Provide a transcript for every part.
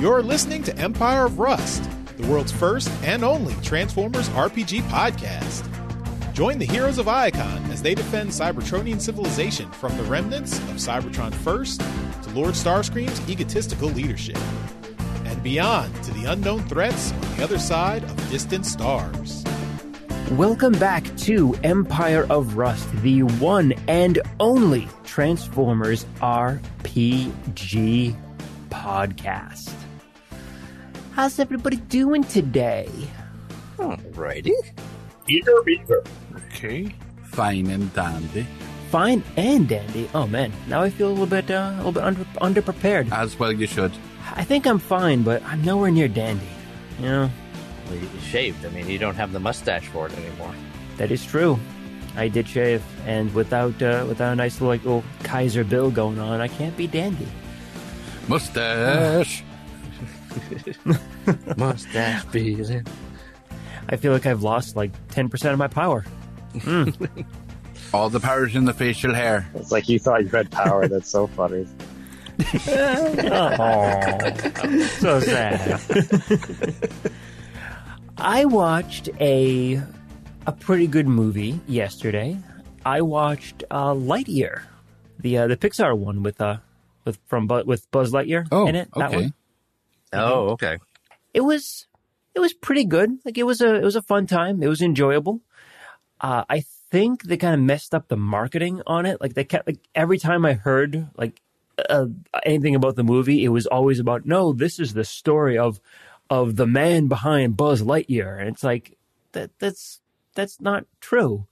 You're listening to Empire of Rust, the world's first and only Transformers RPG podcast. Join the heroes of Icon as they defend Cybertronian civilization from the remnants of Cybertron First to Lord Starscream's egotistical leadership, and beyond to the unknown threats on the other side of distant stars. Welcome back to Empire of Rust, the one and only Transformers RPG podcast. How's everybody doing today? Alrighty. Beaver. Okay. Fine and dandy. Fine and dandy. Oh man, now I feel a little bit underprepared. As well you should. I think I'm fine, but I'm nowhere near dandy. You know? Well, you shaved. I mean, you don't have the mustache for it anymore. That is true. I did shave, and without a nice little Kaiser Bill going on, I can't be dandy. Mustache. Mustache feeling. I feel like I've lost like 10% of my power. All the power's in the facial hair. It's like you thought you had power. That's so funny. Oh, so sad. I watched a pretty good movie yesterday. I watched Lightyear, the Pixar one with Buzz Lightyear in it. That okay. one. Oh, okay. It was pretty good. Like it was a fun time. It was enjoyable. I think they kind of messed up the marketing on it. Like they kept every time I heard anything about the movie, it was always about, no, this is the story of the man behind Buzz Lightyear, and it's like that's not true.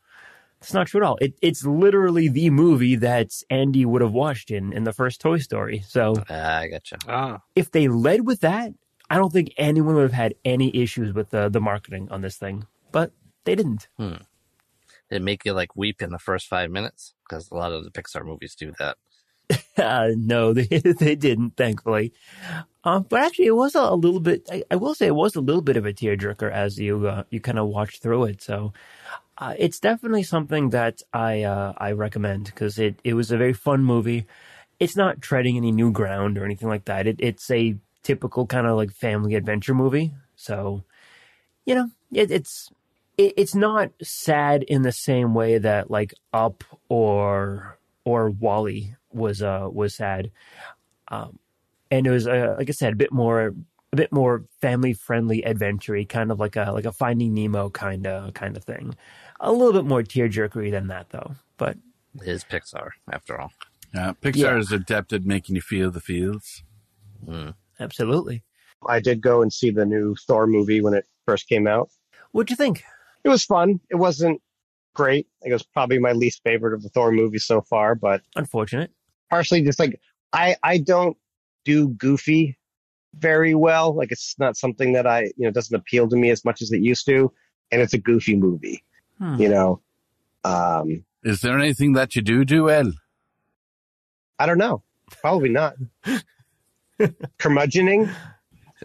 It's not true at all. It's literally the movie that Andy would have watched in the first Toy Story. So I gotcha. If they led with that, I don't think anyone would have had any issues with the marketing on this thing. But they didn't. Did it make you weep in the first 5 minutes? Because a lot of the Pixar movies do that. No, they didn't, thankfully. But actually, it was a little bit. I will say it was a little bit of a tearjerker as you kind of watched through it. So it's definitely something that I recommend because it was a very fun movie. It's not treading any new ground or anything like that. It's a typical kind of family adventure movie. So it's not sad in the same way that Up or WALL-E was sad, and it was like I said, a bit more family friendly adventure-y, kind of like a Finding Nemo kind of thing. A little bit more tearjerkery than that though, but It is Pixar after all. Yeah, Pixar is adept at making you feel the feels. Absolutely. I did go and see the new Thor movie when it first came out. What'd you think? It was fun. It wasn't great. It was probably my least favorite of the Thor movies so far, but Unfortunate. partially just I don't do goofy very well. It's not something that doesn't appeal to me as much as it used to, and it's a goofy movie. Is there anything that you do well? I don't know. Probably not. Curmudgeoning.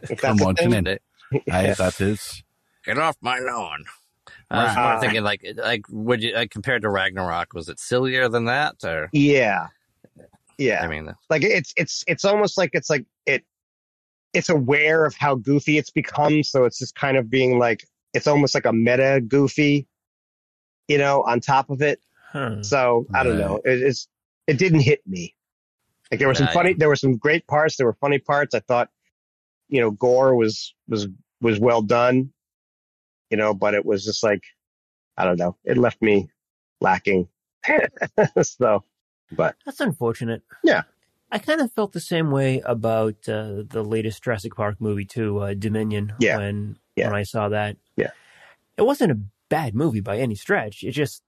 If that's a thing. Curmudgeoning. Aye, that is. Get off my lawn. I was more thinking would you compared to Ragnarok, was it sillier than that or? Yeah. I mean, it's almost it's aware of how goofy it's become, so it's just kind of being it's almost like a meta goofy, on top of it. So I don't know. It didn't hit me. There were there were some great parts. There were funny parts. I thought, gore was well done, but it was just I don't know. It left me lacking. So, but That's unfortunate. Yeah. I kind of felt the same way about the latest Jurassic Park movie too, Dominion. Yeah. When I saw that. Yeah. It wasn't a bad movie by any stretch. It just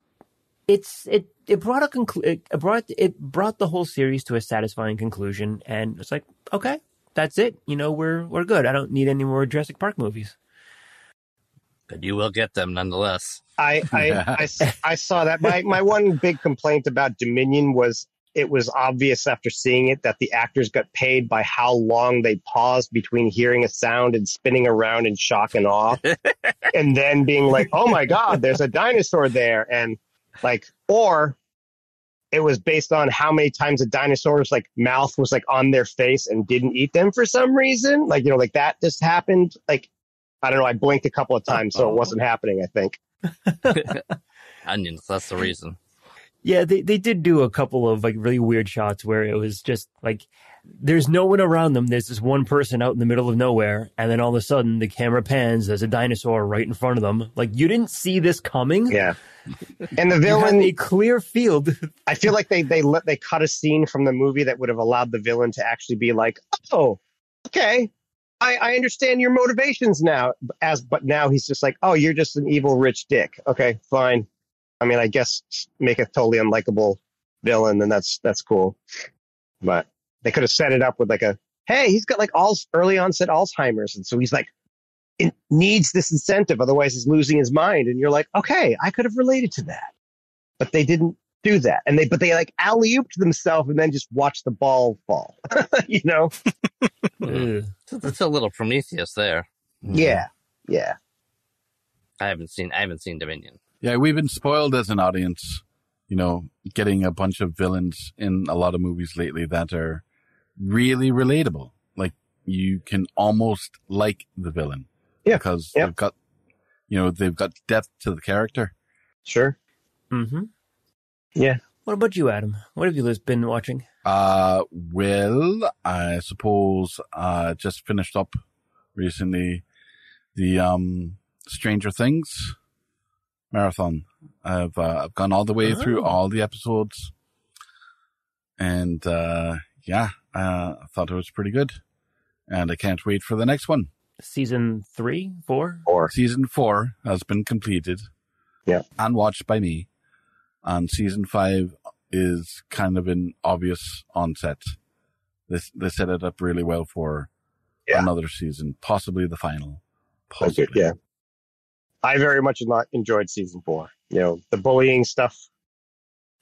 it brought it brought the whole series to a satisfying conclusion, and it's okay, that's it. We're good. I don't need any more Jurassic Park movies. but you will get them nonetheless. I saw that. My one big complaint about Dominion was it was obvious after seeing it that the actors got paid by how long they paused between hearing a sound and spinning around in shock and awe, and then being like, "Oh my God, there's a dinosaur there!" And or it was based on how many times a dinosaur's like mouth was like on their face and didn't eat them for some reason. Like, you know, like that just happened. Like, I don't know. I blinked a couple of times, so it wasn't happening, I think. Onions, that's the reason. Yeah, they did do a couple of like really weird shots where it was just like there's no one around them. There's this one person out in the middle of nowhere, and then all of a sudden the camera pans. There's a dinosaur right in front of them. Like you didn't see this coming. Yeah, and the villain had a clear field. I feel like they cut a scene from the movie that would have allowed the villain to actually be like, oh, okay, I understand your motivations now. But now he's just like, oh, you're just an evil rich dick. Okay, fine. I mean, I guess make a totally unlikable villain, and that's cool. But they could have set it up with like hey, he's got like early onset Alzheimer's, and so he's like, it needs this incentive, otherwise he's losing his mind. And you're like, okay, I could have related to that, but they didn't do that, and they like alley-ooped themselves and then just watched the ball fall. You know, It's a little Prometheus there. Yeah. I haven't seen Dominion. Yeah, we've been spoiled as an audience, you know, getting a bunch of villains in a lot of movies lately that are really relatable. Like, you can almost like the villain. Yeah. Because they've got depth to the character. Sure. Mm-hmm. Yeah. What about you, Adam? What have you been watching? Well, I suppose just finished up recently the Stranger Things marathon. I've gone all the way through all the episodes, and I thought it was pretty good, and I can't wait for the next one. Season 3, 4? Season 4 has been completed, and watched by me, and season 5 is kind of an obvious onset. They set it up really well for another season, possibly the final. Possibly. Yeah. I very much enjoyed season 4. You know, the bullying stuff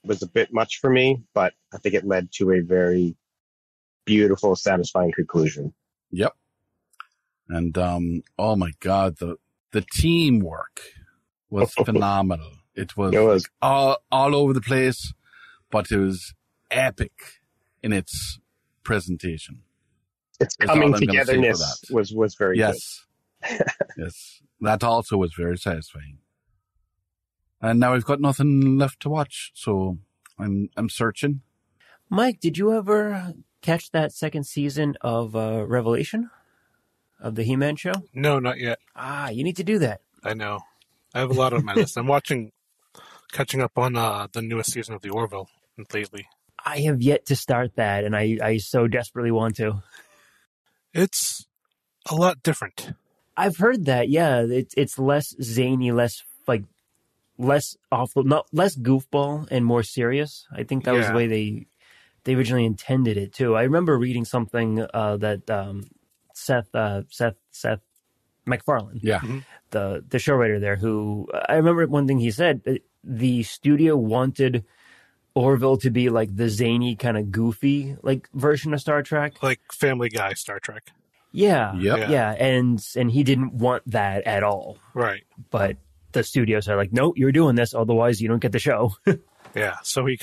was a bit much for me, but I think it led to a very beautiful, satisfying conclusion. Yep. And oh my God, the teamwork was phenomenal. It was like all over the place, but it was epic in its presentation. Its coming togetherness was very good. Yes. That also was very satisfying. And now we've got nothing left to watch, so I'm searching. Mike, did you ever catch that second season of Revelation? Of the He-Man show? No, not yet. You need to do that. I know. I have a lot on my list. I'm catching up on the newest season of the Orville lately. I have yet to start that, and I so desperately want to. It's a lot different. I've heard that, yeah. It's less zany, less awful, not less goofball and more serious. I think that was the way they originally intended it too. I remember reading something that Seth MacFarlane, the show writer there, who I remember one thing he said, the studio wanted Orville to be like the zany kind of goofy like version of Star Trek, like Family Guy Star Trek. Yeah. And he didn't want that at all. Right. But the studios are like, no, you're doing this, otherwise you don't get the show. Yeah. So he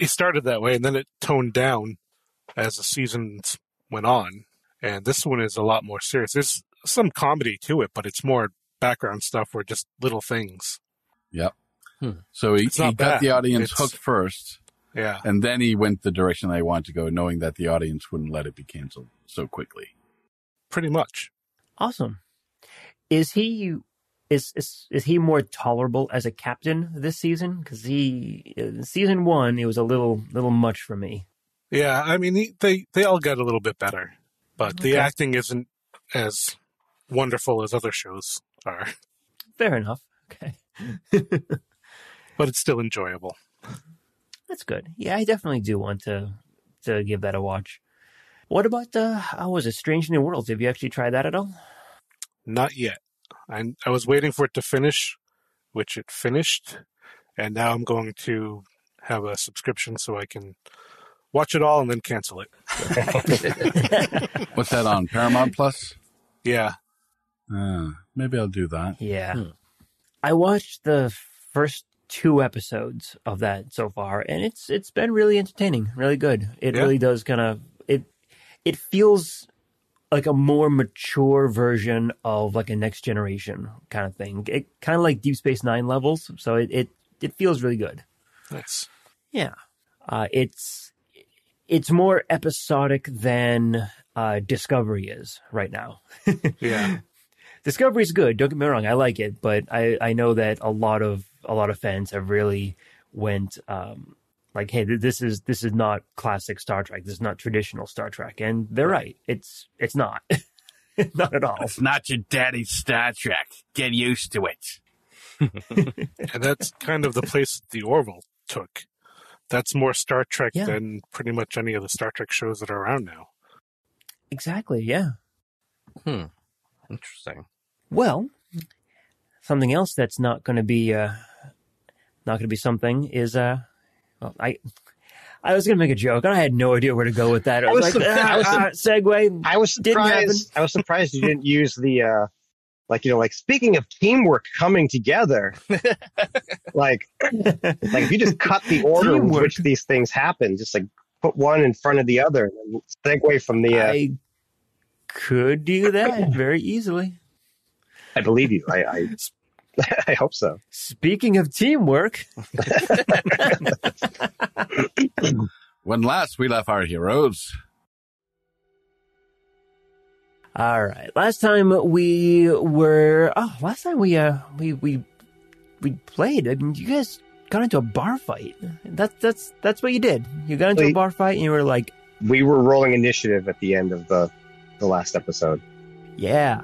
started that way, and then it toned down as the seasons went on. And this one is a lot more serious. There's some comedy to it, but it's more background stuff or just little things. Yep. So he got the audience hooked first. Yeah. And then he went the direction they wanted to go, knowing that the audience wouldn't let it be canceled so quickly. Pretty much. Awesome. Is he more tolerable as a captain this season? Because season 1, it was a little much for me. Yeah, I mean, they all got a little bit better, but the acting isn't as wonderful as other shows are. Fair enough. Okay. But it's still enjoyable. That's good. Yeah, I definitely do want to give that a watch. What about was it Strange New Worlds? Have you actually tried that at all? Not yet. I was waiting for it to finish, which it finished, and now I'm going to have a subscription so I can watch it all and then cancel it. What's that on? Paramount Plus? Yeah. Maybe I'll do that. Yeah. I watched the first 2 episodes of that so far, and it's been really entertaining, really good. It really does kind of it feels like a more mature version of like a Next Generation kind of thing. It kind of like Deep Space Nine levels, so it feels really good. Nice. Yeah, it's more episodic than Discovery is right now. Yeah. Discovery's good. Don't get me wrong, I like it, but I know that a lot of fans have really went like, hey, this is not classic Star Trek. This is not traditional Star Trek, and they're right. It's not, not at all. It's not your daddy's Star Trek. Get used to it. And that's kind of the place the Orville took. That's more Star Trek than pretty much any of the Star Trek shows that are around now. Exactly. Yeah. Interesting. Well, something else that's not going to be something is well, I was going to make a joke, and I had no idea where to go with that. I was like, segue. I was surprised you didn't use the like speaking of teamwork coming together. like if you just cut the order in which these things happen, just like put one in front of the other, and segue from the. I could do that very easily. I believe you. I I hope so. Speaking of teamwork. When last we left our heroes. All right. Last time we played. I mean, you guys got into a bar fight. That's what you did. You got into a bar fight, and you were like, we were rolling initiative at the end of the last episode. Yeah.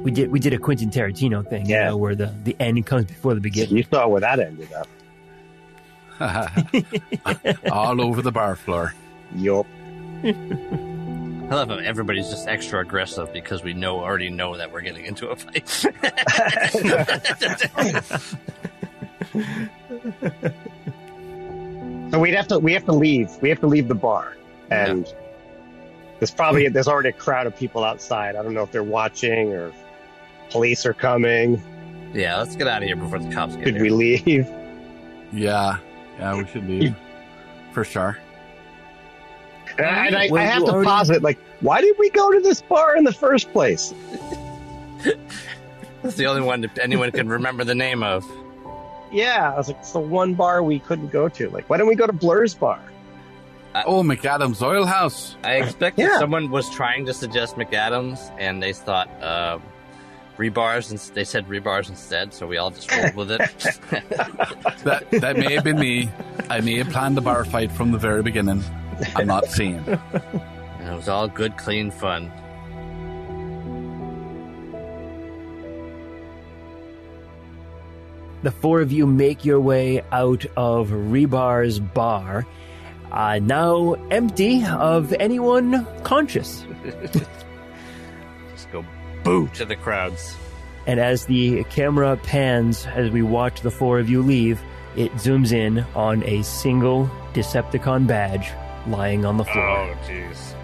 We did a Quentin Tarantino thing, where the end comes before the beginning. You saw where that ended up. All over the bar floor. Yup. I love how everybody's just extra aggressive because we already know that we're getting into a fight. So we have to leave. We have to leave the bar, and there's already a crowd of people outside. I don't know if they're watching or police are coming. Yeah, let's get out of here before the cops get here. Should we leave? Yeah, we should leave for sure. And I have to posit, like, why did we go to this bar in the first place? That's the only one that anyone can remember the name of. Yeah, I was like, it's the one bar we couldn't go to. Like, why didn't we go to Blur's bar? McAdams Oil House. I expected someone was trying to suggest McAdams, and they thought rebars, and they said rebars instead, so we all just rolled with it. that may have been me. I may have planned the bar fight from the very beginning. I'm not saying. And it was all good, clean fun. The four of you make your way out of Rebar's bar, now empty of anyone conscious. Just go boo to the crowds. And as the camera pans, as we watch the four of you leave, it zooms in on a single Decepticon badge lying on the floor. Oh, jeez.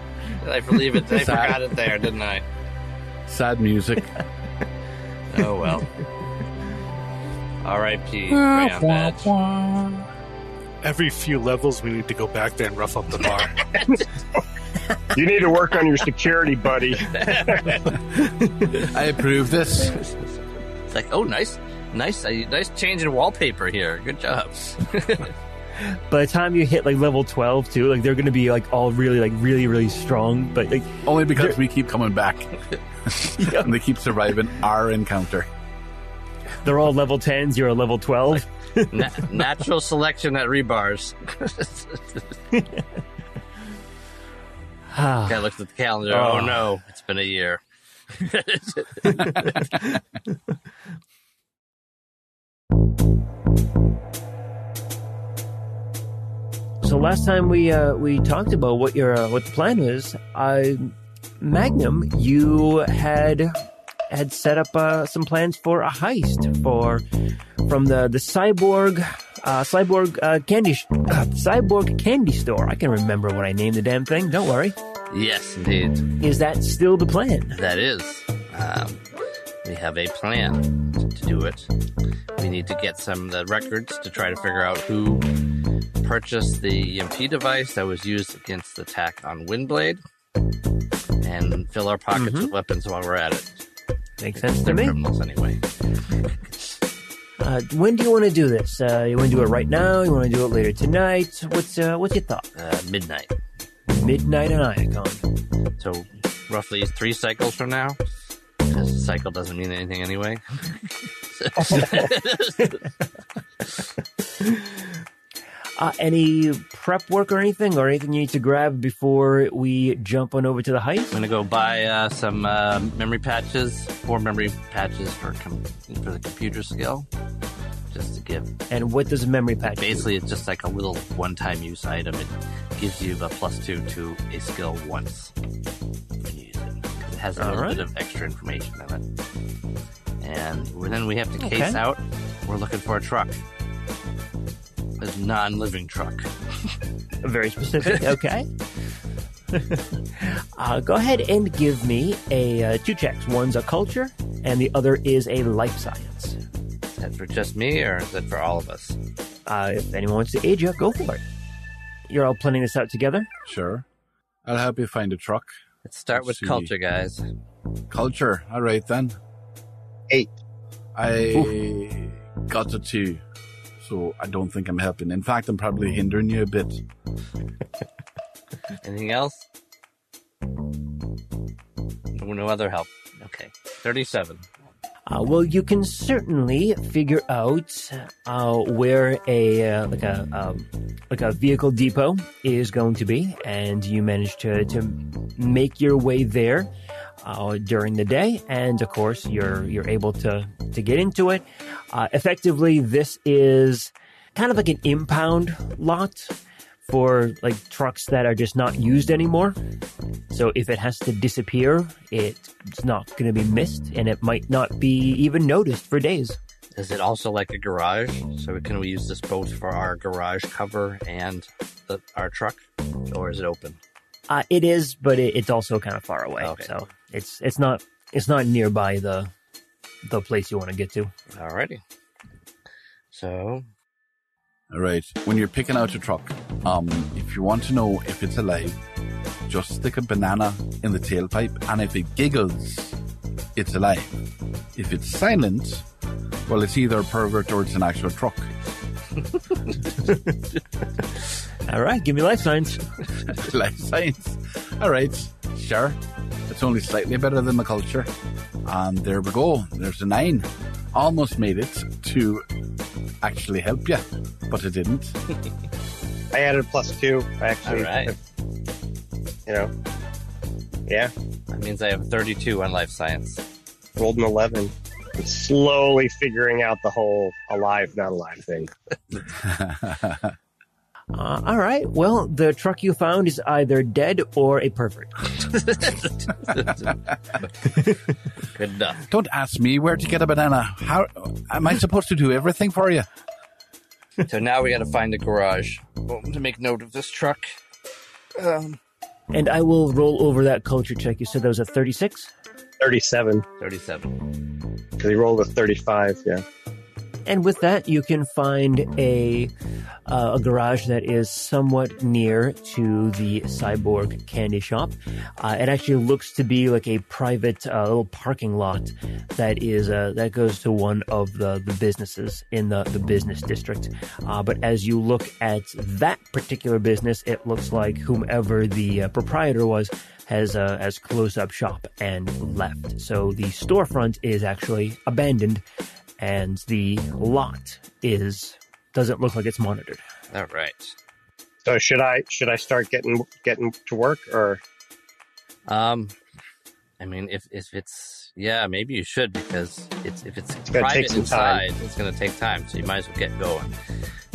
I believe it. I forgot it there, didn't I? Sad music. Oh, well. R.I.P. Crayon badge. Every few levels, we need to go back there and rough up the bar. You need to work on your security, buddy. I approve this. It's like, oh, nice change in wallpaper here. Good job. By the time you hit like level 12 too, like they're going to be like all really strong, but like only because we keep coming back. And they keep surviving our encounter. They're all level 10s, you're a level 12. Natural selection at Rebars. Guy looks at the calendar. Oh no, it's been a year. So last time we talked about what the plan was. Magnum, you had set up some plans for a heist from the cyborg candy store. I can remember what I named the damn thing. Don't worry. Yes, indeed. Is that still the plan? That is. We have a plan to do it. We need to get some of the records to try to figure out who purchased the EMP device that was used against the attack on Windblade, and fill our pockets with weapons while we're at it. Makes sense to They're me. criminals anyway. When do you want to do this? You want to do it right now? You want to do it later tonight? What's your thought? Midnight. Midnight on Iacon. So roughly 3 cycles from now. Because a cycle doesn't mean anything anyway. Any prep work or anything you need to grab before we jump on over to the heist? I'm going to go buy some memory patches, 4 memory patches for the computer skill, just to give. And what does a memory patch Basically, it's just like a little one-time use item. It gives you a +2 to a skill once when you use it. 'Cause it has a little bit of extra information in it. And then we have to case out. We're looking for a truck. A non-living truck. Very specific. Okay. Go ahead and give me 2 checks. One's a culture, and the other is a life science. Is that for just me, or is that for all of us? If anyone wants to aid you, go for it. You're all planning this out together? Sure. I'll help you find a truck. Let's start with culture, guys. Culture. All right, then. 8. I got a 2. So I don't think I'm helping. In fact, I'm probably hindering you a bit. Anything else? No other help. Okay. 37. Well, you can certainly figure out where a vehicle depot is going to be, and you manage to make your way there during the day, and of course you're able to get into it. Effectively, this is kind of like an impound lot for like trucks that are just not used anymore. So if it has to disappear, it's not going to be missed, and it might not be even noticed for days. Is it also like a garage? So can we use this both for our garage cover and our truck, or is it open? It is, but it's also kind of far away. Okay. So it's not nearby the place you want to get to. Alrighty. So, All right. When you're picking out a truck, if you want to know if it's alive, just stick a banana in the tailpipe, and if it giggles, it's alive. If it's silent, well, it's either a pervert or it's an actual truck. All right, give me life science. Life science. All right, sure. It's only slightly better than the culture. And there we go. There's a 9. Almost made it to actually help you, but it didn't. I added +2. I actually, Alright. Yeah, that means I have 32 on life science. rolled an 11. I'm slowly figuring out the whole alive, not alive thing. All right. Well, the truck you found is either dead or a pervert. Good enough. Don't ask me where to get a banana. How am I supposed to do everything for you? So now we got to find a garage to make note of this truck. And I will roll over that culture check. You said that was a 36? 37. 37. Because he rolled a 35, yeah. And with that, you can find a garage that is somewhat near to the Cyborg candy shop. It actually looks to be like a private little parking lot that is that goes to one of the businesses in the business district. But as you look at that particular business, it looks like whomever the proprietor was has closed up shop and left. So the storefront is actually abandoned, and the lot doesn't look like it's monitored. All right. So should I start getting to work, or? I mean, if it's maybe you should, because if it's gonna private take some inside, time. it's going to take time. So you might as well get going,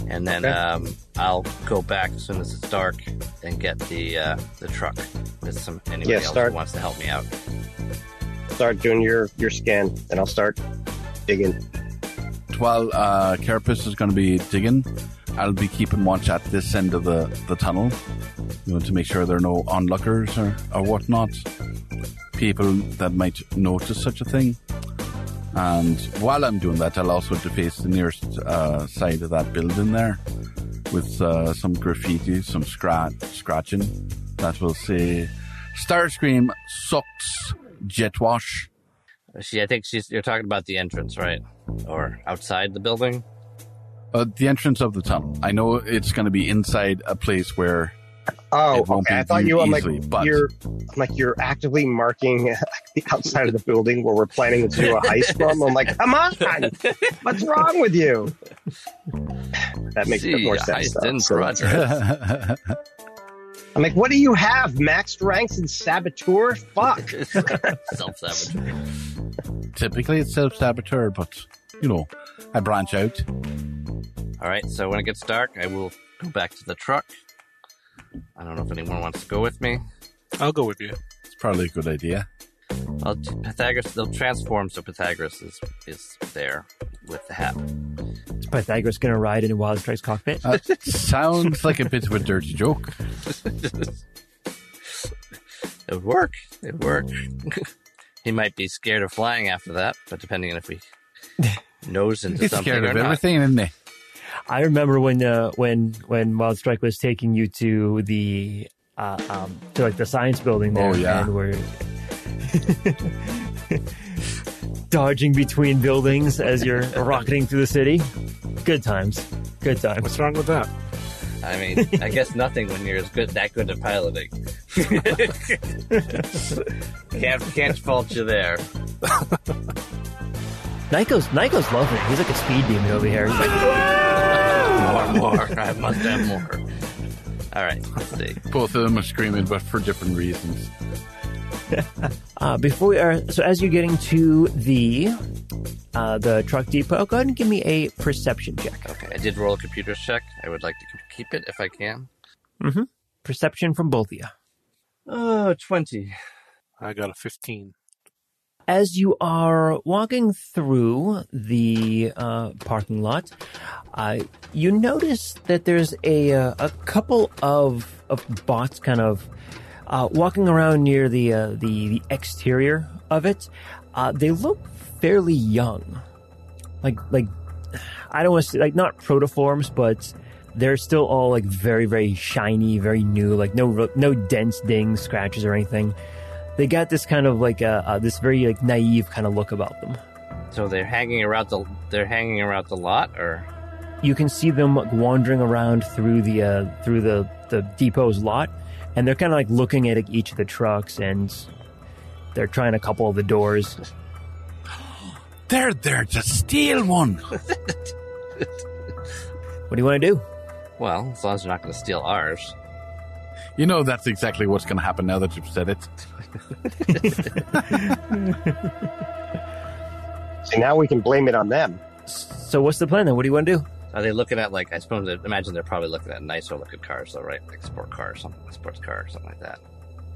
and then Okay. I'll go back as soon as it's dark and get the truck with anybody else start. who wants to help me out. Start doing your scan, and I'll start digging. While Carapace is going to be digging, I'll be keeping watch at this end of the tunnel, to make sure there are no onlookers or whatnot, people that might notice such a thing. And while I'm doing that, I'll also deface the nearest side of that building there with some graffiti, some scratching that will say, Starscream sucks jet wash. I think you're talking about the entrance, right? Or outside the building? The entrance of the tunnel. I know it's going to be inside a place where Oh, it won't okay. be I thought viewed you easily, but you're actively marking the outside of the building where we're planning to do a heist from. I'm like, come on, what's wrong with you? That makes a bit more sense. Heist in progress. I'm like, what do you have? Maxed ranks in saboteur? Fuck. Self-saboteur. typically it's self-saboteur, but, you know, I branch out. All right, so when it gets dark, I will go back to the truck. I don't know if anyone wants to go with me. I'll go with you. It's probably a good idea. Well, Pythagoras, they'll transform, so Pythagoras is there with the hat. Is Pythagoras going to ride in a Wild Strike's cockpit? Sounds like a bit of a dirty joke. It would work. It would work. He might be scared of flying after that, but depending on if we nose into He's something scared or of not. everything, isn't he? I remember when Wild Strike was taking you to the to like the science building there, Oh, yeah. and we're dodging between buildings as you're rocketing through the city. Good times. Good times. What's wrong with that? I mean, I guess nothing when you're that good at piloting. Can't fault you there. Nyko's loving it. He's like a speed demon over here. He's like, more. I must have more. All right, let's see. Both of them are screaming, but for different reasons. before we are, so as you're getting to the truck depot, go ahead and give me a perception check. Okay, I did roll a computer check. I would like to keep it if I can. Mm-hmm. Perception from both of you. Oh, 20. I got a 15. As you are walking through the parking lot, you notice that there's a couple of bots kind of walking around near the exterior of it. They look fairly young, like I don't want to say like not protoforms, but they're still all like very, very shiny, very new, like no dents, dings, scratches, or anything. They got this kind of like this very like naive kind of look about them. So they're hanging around the lot, or you can see them wandering around through the depot's lot, and they're kind of like looking at each of the trucks, and they're trying a couple of the doors. They're there to steal one. What do you want to do? well, as long as they're not going to steal ours. You know that's exactly what's going to happen now that you've said it. So now we can blame it on them. So what's the plan then? What do you want to do? Are they looking at, like, I suppose, imagine they're probably looking at nicer looking cars, though, right? Like sports car or something like that.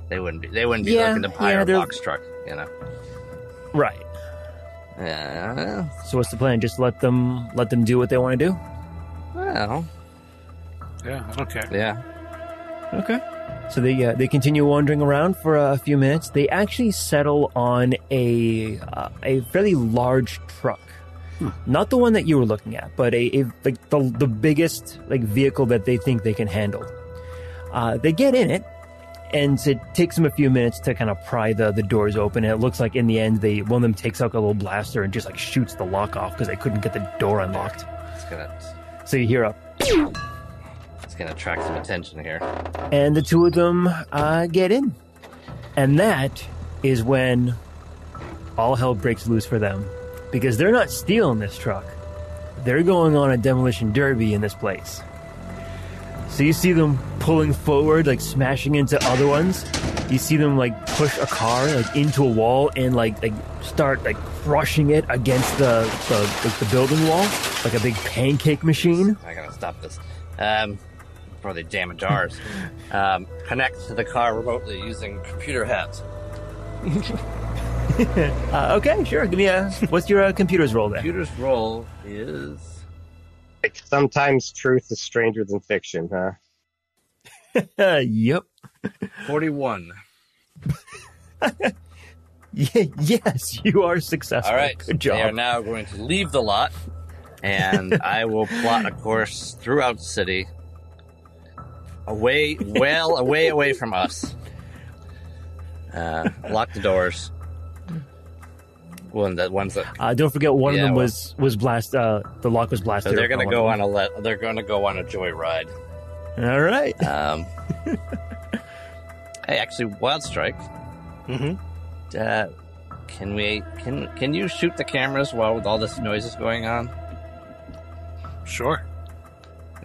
They wouldn't be looking to buy a box truck, you know? Right. Yeah. So what's the plan? Just let them do what they want to do? Well. Yeah, I don't care. Yeah. Okay. So they continue wandering around for a few minutes. They actually settle on a fairly large truck. Not the one that you were looking at, but like the biggest like vehicle that they think they can handle. They get in it, and it takes them a few minutes to kind of pry the doors open. And it looks like in the end, one of them takes out a little blaster and just like shoots the lock off because they couldn't get the door unlocked. So you hear a pew! It's gonna attract some attention here. And the two of them get in, and that is when all hell breaks loose for them. Because they're not stealing this truck. They're going on a demolition derby in this place. So you see them pulling forward, like smashing into other ones. You see them like push a car like into a wall and like start like crushing it against the building wall, like a big pancake machine. I gotta stop this. Before they damage ours. Connect to the car remotely using computer hats. Okay, sure. Give me what's your computer's roll there? Computer's roll is... Like, sometimes truth is stranger than fiction, huh? Yep. 41. Yes, you are successful. All right. Good job. They are now going to leave the lot, and I will plot a course throughout the city, away from us. Lock the doors. Don't forget one of them was blasted. The lock was blasted. So they're going to go on they're going to go on a joyride. All right. Hey, actually, Wild Strike. Mm-hmm. Can you shoot the cameras while with all this noise is going on? Sure.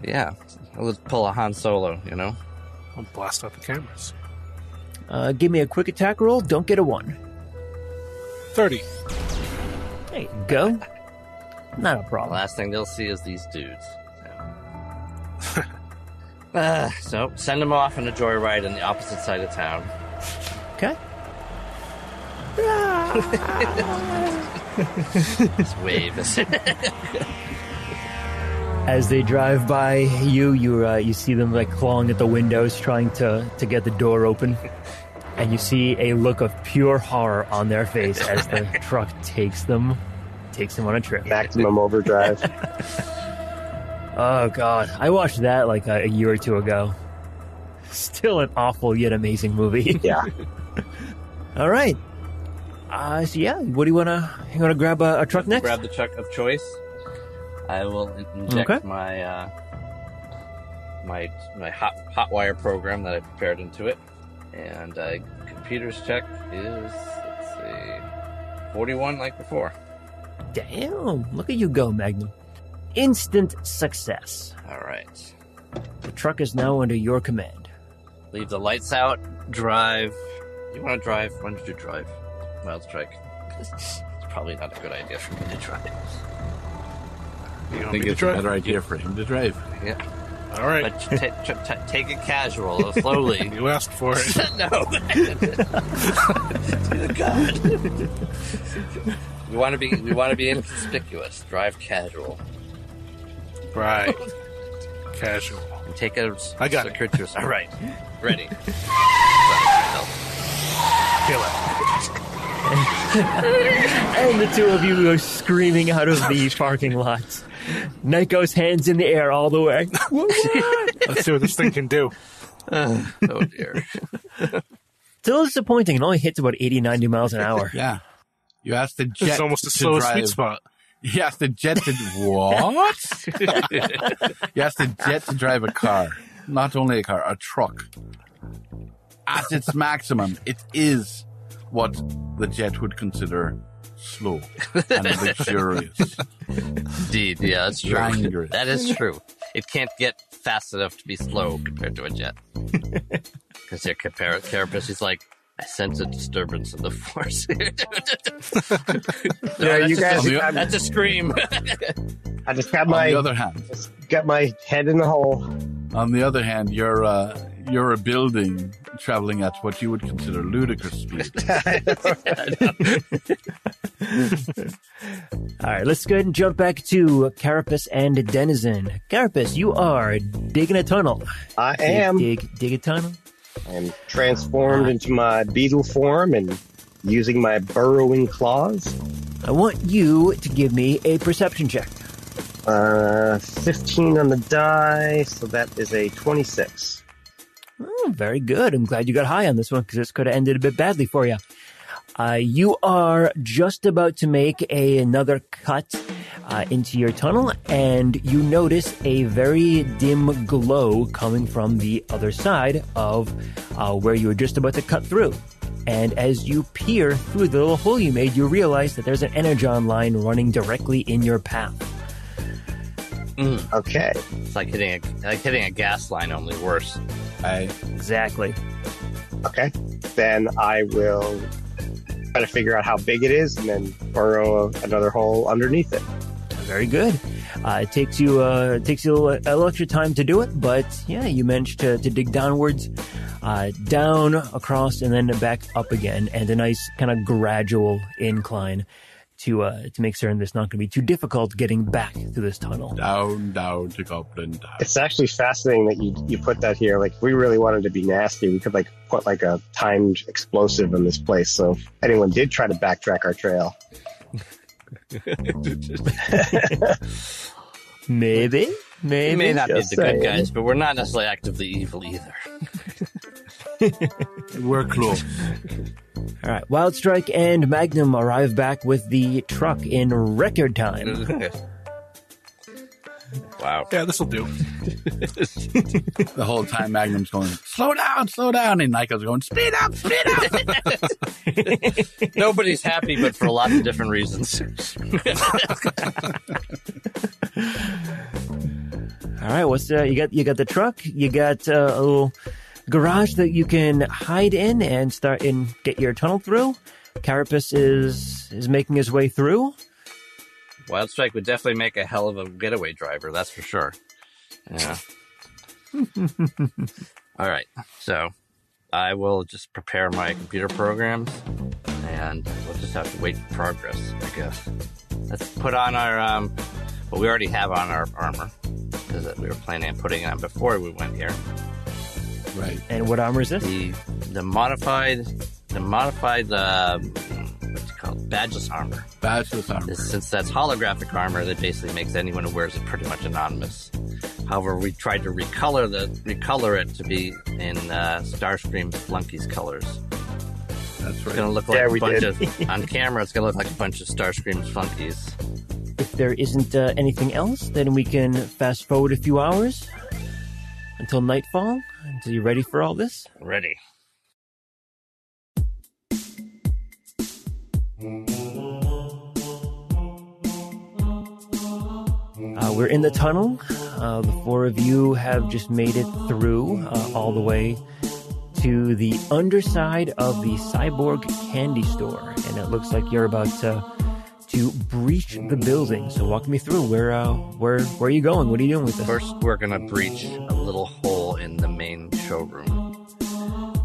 Yeah. Let's pull a Han Solo, I'll blast out the cameras. Give me a quick attack roll. Don't get a 1. 30. There you go. Not a The problem. last thing they'll see is these dudes. So send them off on a joyride on the opposite side of town. Okay. Just wave. As they drive by you see them like clawing at the windows, trying to get the door open, and you see a look of pure horror on their face as the truck takes them on a trip. Maximum overdrive. Oh God, I watched that like a year or two ago. Still an awful yet amazing movie. Yeah. All right. So yeah, what do you wanna grab a truck next? Grab the truck of choice. I will inject my hot wire program that I prepared into it, and computer's check is 41 like before. Damn! Look at you go, Magnum. Instant success. All right. The truck is now under your command. Leave the lights out. Drive. You want to drive? Why don't you drive? Wild Strike. It's probably not a good idea for me to drive. You I think it's a better idea for him to drive. Yeah. All right. But take it casual, slowly. You asked for it. No. Dear God. We want to be inconspicuous. Drive casual. Right. Casual. And take a I got it. circuitous. All right. Ready. Kill it. And the two of you go screaming out of the parking lot. Nico's hands in the air all the way. Let's see what this thing can do. Oh dear. Still disappointing. It only hits about 80, 90 miles an hour. Yeah. You asked the jet It's almost the to slowest drive. sweet spot. You asked the jet to... What? You asked the jet to drive a car. Not only a car, a truck. At its maximum, it is what the jet would consider slow and luxurious. Indeed, yeah, that's true. Languorous. That is true. It can't get fast enough to be slow compared to a jet. Because their Carapace, he's like, I sense a disturbance in the force. Yeah, you guys. That's a scream. I just got On the other hand, got my head in the hole. On the other hand, you're a building traveling at what you would consider ludicrous speed. All right, let's go ahead and jump back to Carapace and Denizen. Carapace, you are digging a tunnel. I am. Dig a tunnel. I'm transformed into my beetle form and using my burrowing claws. I want you to give me a perception check. 15 on the die, so that is a 26. Oh, very good. I'm glad you got high on this one because this could have ended a bit badly for you. You are just about to make another cut into your tunnel, and you notice a very dim glow coming from the other side of where you were just about to cut through. And as you peer through the little hole you made, you realize that there's an energon line running directly in your path. Okay. It's like hitting a gas line, only worse. Exactly. Okay. Then I will try to figure out how big it is and then burrow another hole underneath it. Very good. It takes you a little extra time to do it, but yeah, you managed to dig downwards, down, across, and then back up again, and a nice kind of gradual incline to make certain that it's not going to be too difficult getting back through this tunnel. Down to Goblin Town. It's actually fascinating that you put that here. Like, if we really wanted to be nasty, we could like put like a timed explosive in this place. So if anyone did try to backtrack our trail. Maybe. We may not be Just the good saying. guys, but we're not necessarily actively evil either. We're close. All right. Wild Strike and Magnum arrive back with the truck in record time. Wow. Yeah, this will do. The whole time Magnum's going, slow down. And Nico's going, speed up. Nobody's happy, but for a lot of different reasons. All right. What's you got the truck. You got a little garage that you can hide in and start and get your tunnel through. Carapace is making his way through. Wild Strike would definitely make a hell of a getaway driver, that's for sure. Yeah. All right, so I will just prepare my computer programs, and we'll just have to wait for progress, I guess. Let's put on our, well, we already have on our armor, because we were planning on putting it on before we went here. Right. And what armor is this? The modified, what's it called? Badgeless armor. Badgeless armor. Since that's holographic armor, that basically makes anyone who wears it pretty much anonymous. However, we tried to recolor it to be in Starscream's Flunky's colors. That's It's right. going to look like Yeah, a we bunch did. of, on camera, it's going to look like a bunch of Starscream's Flunkies. If there isn't anything else, then we can fast forward a few hours until nightfall. Until you're ready for all this. Ready. We're in the tunnel. The four of you have just made it through all the way to the underside of the Cyborg Candy Store, and it looks like you're about to breach the building. So walk me through. Where are you going? What are you doing with this? First, we're going to breach a little hole in the main showroom.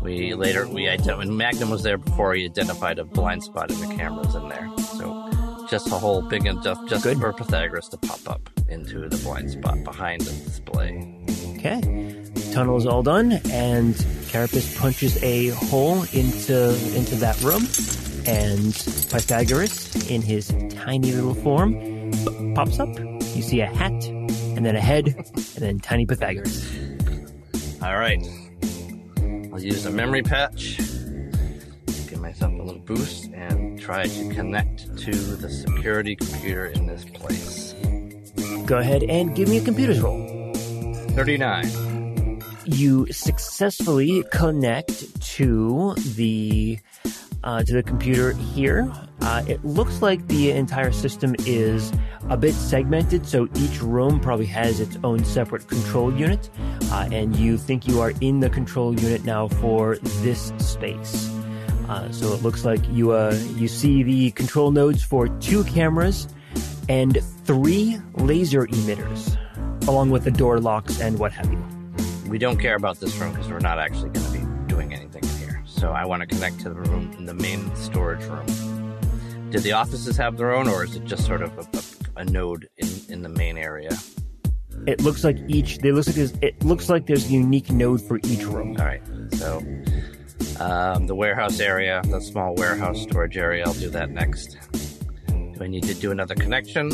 When Magnum was there before, he identified a blind spot in the cameras in there. So just a hole big enough just Good. for Pythagoras to pop up into the blind spot behind the display. Okay. Tunnel is all done, and Carapace punches a hole into that room, and Pythagoras, in his tiny little form, pops up. You see a hat, and then a head, and then tiny Pythagoras. All right. I'll use a memory patch, give myself a little boost, and try to connect to the security computer in this place. Go ahead and give me a computer's roll. 39. You successfully connect to the computer here. It looks like the entire system is a bit segmented, so each room probably has its own separate control unit, and you think you are in the control unit now for this space. So it looks like you see the control nodes for 2 cameras and 3 laser emitters, along with the door locks and what have you. We don't care about this room because we're not actually going to be doing anything in here. So I want to connect to the room in the main storage room. Did the offices have their own, or is it just sort of a node in the main area? It looks like there's a unique node for each room. All right. So the warehouse area, the small warehouse storage area, I'll do that next. Do I need to do another connection?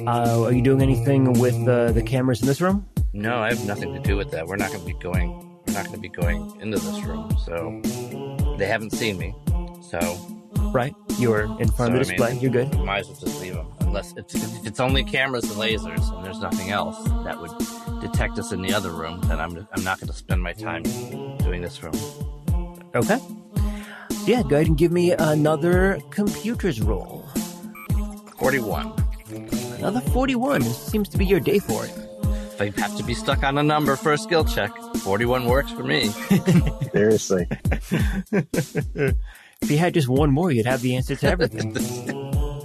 Are you doing anything with the cameras in this room? No, I have nothing to do with that. We're not going to be going into this room. So they haven't seen me. So Right. You're in front of the display. You're good. Might as well just leave them. Unless if it's only cameras and lasers and there's nothing else that would detect us in the other room, then I'm not going to spend my time doing this room. Okay. Yeah, go ahead and give me another computer's roll. 41. Another 41. This seems to be your day for it. If I have to be stuck on a number for a skill check, 41 works for me. Seriously. If you had just one more, you'd have the answer to everything.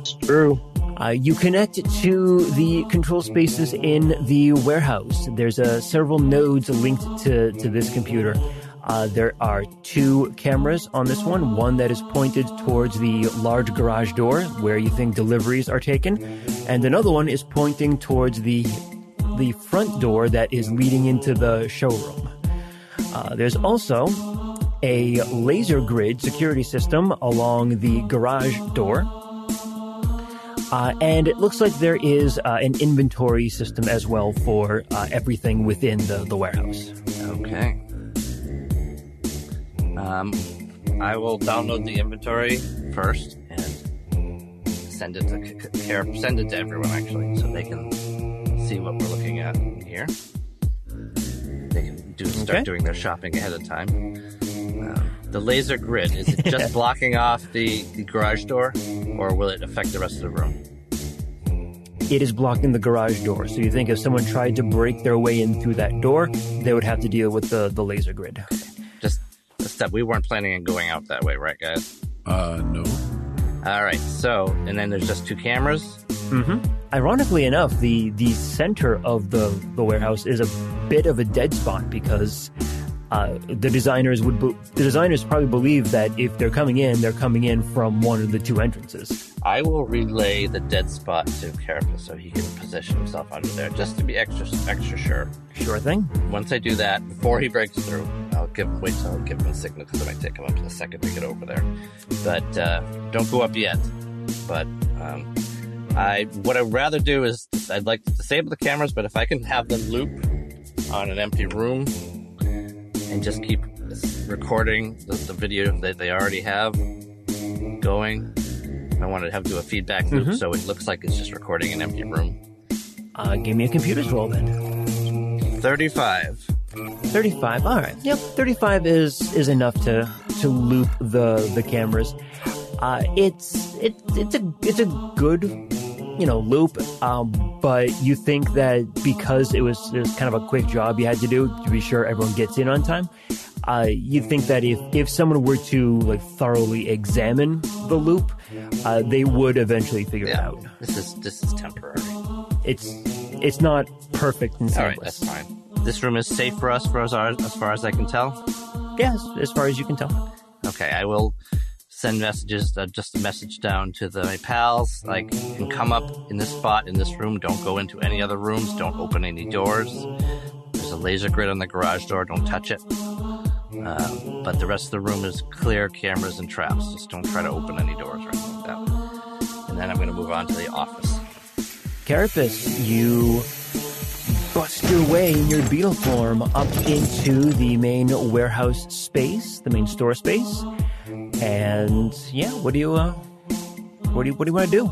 It's true. You connect to the control spaces in the warehouse. There's several nodes linked to this computer. There are 2 cameras on this one that is pointed towards the large garage door where you think deliveries are taken, and another one is pointing towards the front door that is leading into the showroom. There's also a laser grid security system along the garage door. And it looks like there is an inventory system as well for everything within the warehouse. Okay. I will download the inventory first and send it to everyone, actually, so they can see what we're looking at here. They can start doing their shopping ahead of time. The laser grid, is it just blocking off the garage door, or will it affect the rest of the room? It is blocking the garage door, so you think if someone tried to break their way in through that door, they would have to deal with the laser grid. Just a step. We weren't planning on going out that way, right, guys? No. All right, so, and then there's just 2 cameras? Mm-hmm. Ironically enough, the center of the warehouse is a bit of a dead spot because the designers probably believe that if they're coming in from one of the 2 entrances. I will relay the dead spot to Carapace so he can position himself under there, just to be extra sure. Sure thing. Once I do that, before he breaks through, I'll wait till I give him a signal, because it might take him up to a second to get over there. But don't go up yet. But what I'd rather do is, I'd like to disable the cameras, but if I can have them loop on an empty room and just keep recording the video that they already have going, I want to do a feedback loop, so it looks like it's just recording an empty room. Give me a computer's roll then. 35. 35. All right. Yep. 35 is enough to loop the cameras. It's a good loop. But you think that because it was kind of a quick job you had to do to be sure everyone gets in on time. You think that if someone were to thoroughly examine the loop, they would eventually figure it out. This is temporary. It's not perfect and seamless. All right, that's fine. This room is safe for us as far as I can tell? Yes, as far as you can tell. Okay, I will send messages, just a message down to my pals, you can come up in this spot, in this room, don't go into any other rooms, don't open any doors. There's a laser grid on the garage door, don't touch it. But the rest of the room is clear, cameras and traps. Just don't try to open any doors or anything like that. And then I'm going to move on to the office. Carapace, you bust your way in your beetle form up into the main warehouse space, the main store space. And yeah, what do you want to do?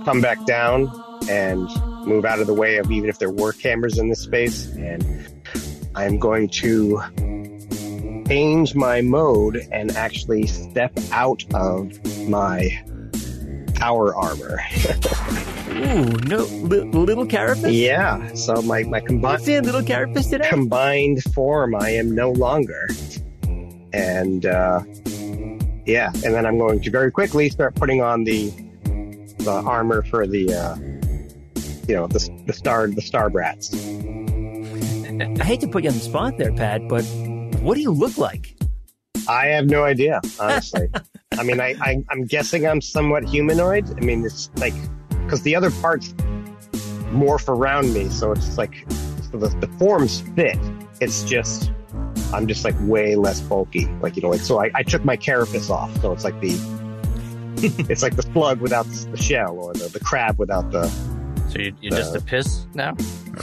Come back down and move out of the way of even if there were cameras in this space, and I'm going to change my mode and actually step out of my power armor. Ooh, no, little Carapace? Yeah, so my combined little Carapace today? Combined form, I am no longer. And yeah, and then I'm going to very quickly start putting on the armor for the star brats. I hate to put you on the spot there, Pat, but what do you look like? I have no idea, honestly. I mean, I'm guessing I'm somewhat humanoid. I mean, it's because the other parts morph around me, so it's so the forms fit. It's just I'm just way less bulky. So I took my carapace off, so it's like it's like the slug without the shell, or the crab without the. So you're just a piss now?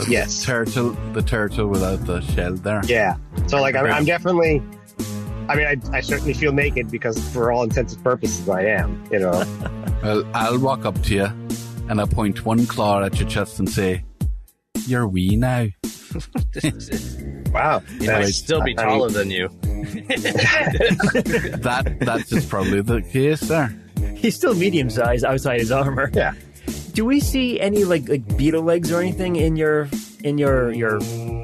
Yes. The turtle without the shell there. Yeah. So I'm definitely. I mean, I certainly feel naked because for all intents and purposes I am. Well, I'll walk up to you and I'll point one claw at your chest and say, "You're wee now." Wow. He might still be taller than you. That's just probably the case there. He's still medium sized outside his armor. Yeah. Do we see any beetle legs or anything in your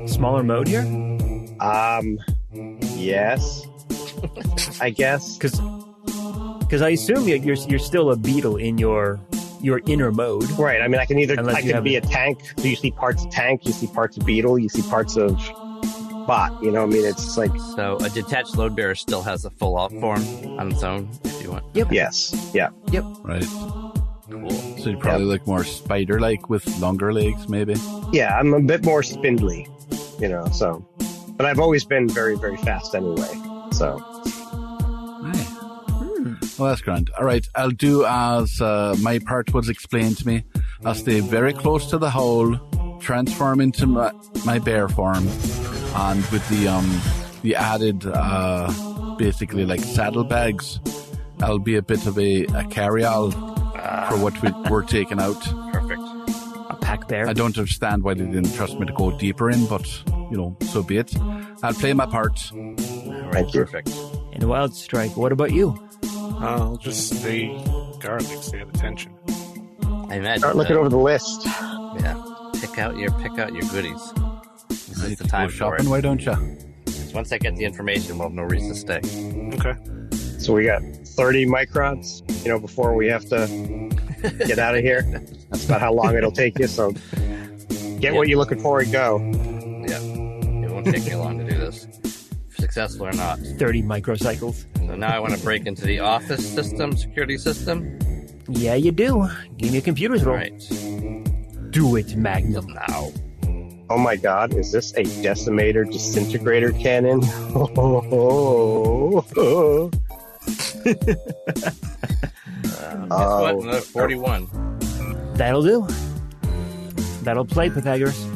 smaller mode here? Yes. I guess. Because I assume you're still a beetle in your inner mode. Right. I mean, I can be a tank. So you see parts of tank, you see parts of beetle, you see parts of spot. You know, I mean, it's like So a detached load bearer still has a full off form on its own, if you want. Yep. yes, yeah. Yep. Right. Cool. So you probably look more spider-like with longer legs, maybe. Yeah, I'm a bit more spindly, you know, so. But I've always been very, very fast anyway, so. Well, that's grand. All right, I'll do as my part was explained to me. I'll stay very close to the hole, transform into my bear form, and with the added, basically like saddlebags, I'll be a bit of a carry-all for what we're taking out. Perfect. A pack bear. I don't understand why they didn't trust me to go deeper in, but, you know, so be it. I'll play my part. All right, Thank you. perfect. And Wild Strike, what about you? I'll just stay guarding, stay at attention. I imagine. Start looking over the list. Yeah. Pick out your goodies. This is the time Go for shopping, it. why don't you? Once I get the information, we'll have no reason to stay. Okay. So we got 30 microns, you know, before we have to get out of here. That's about how long it'll take you, so get what you're looking for and go. Yeah. It won't take me long to do this. Successful or not. 30 microcycles. So now I want to break into the office system, security system. Yeah, you do. Give me a computer's All roll. right. Do it, Magnum. Now. Oh my god, is this a decimator disintegrator cannon? Guess what? Another 41. That'll do. That'll play, Pythagoras.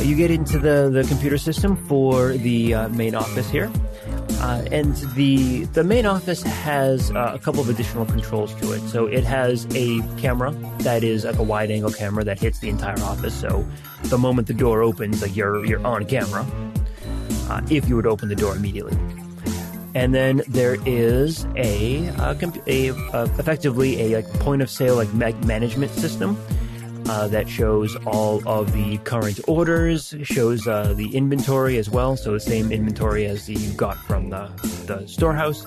You get into the computer system for the main office here. And the main office has a couple of additional controls to it. So it has a camera that is like a wide angle camera that hits the entire office. So the moment the door opens, like you're on camera. If you would open the door immediately. And then there is effectively a like point of sale like management system that shows all of the current orders, shows the inventory as well, so the same inventory as you got from the storehouse,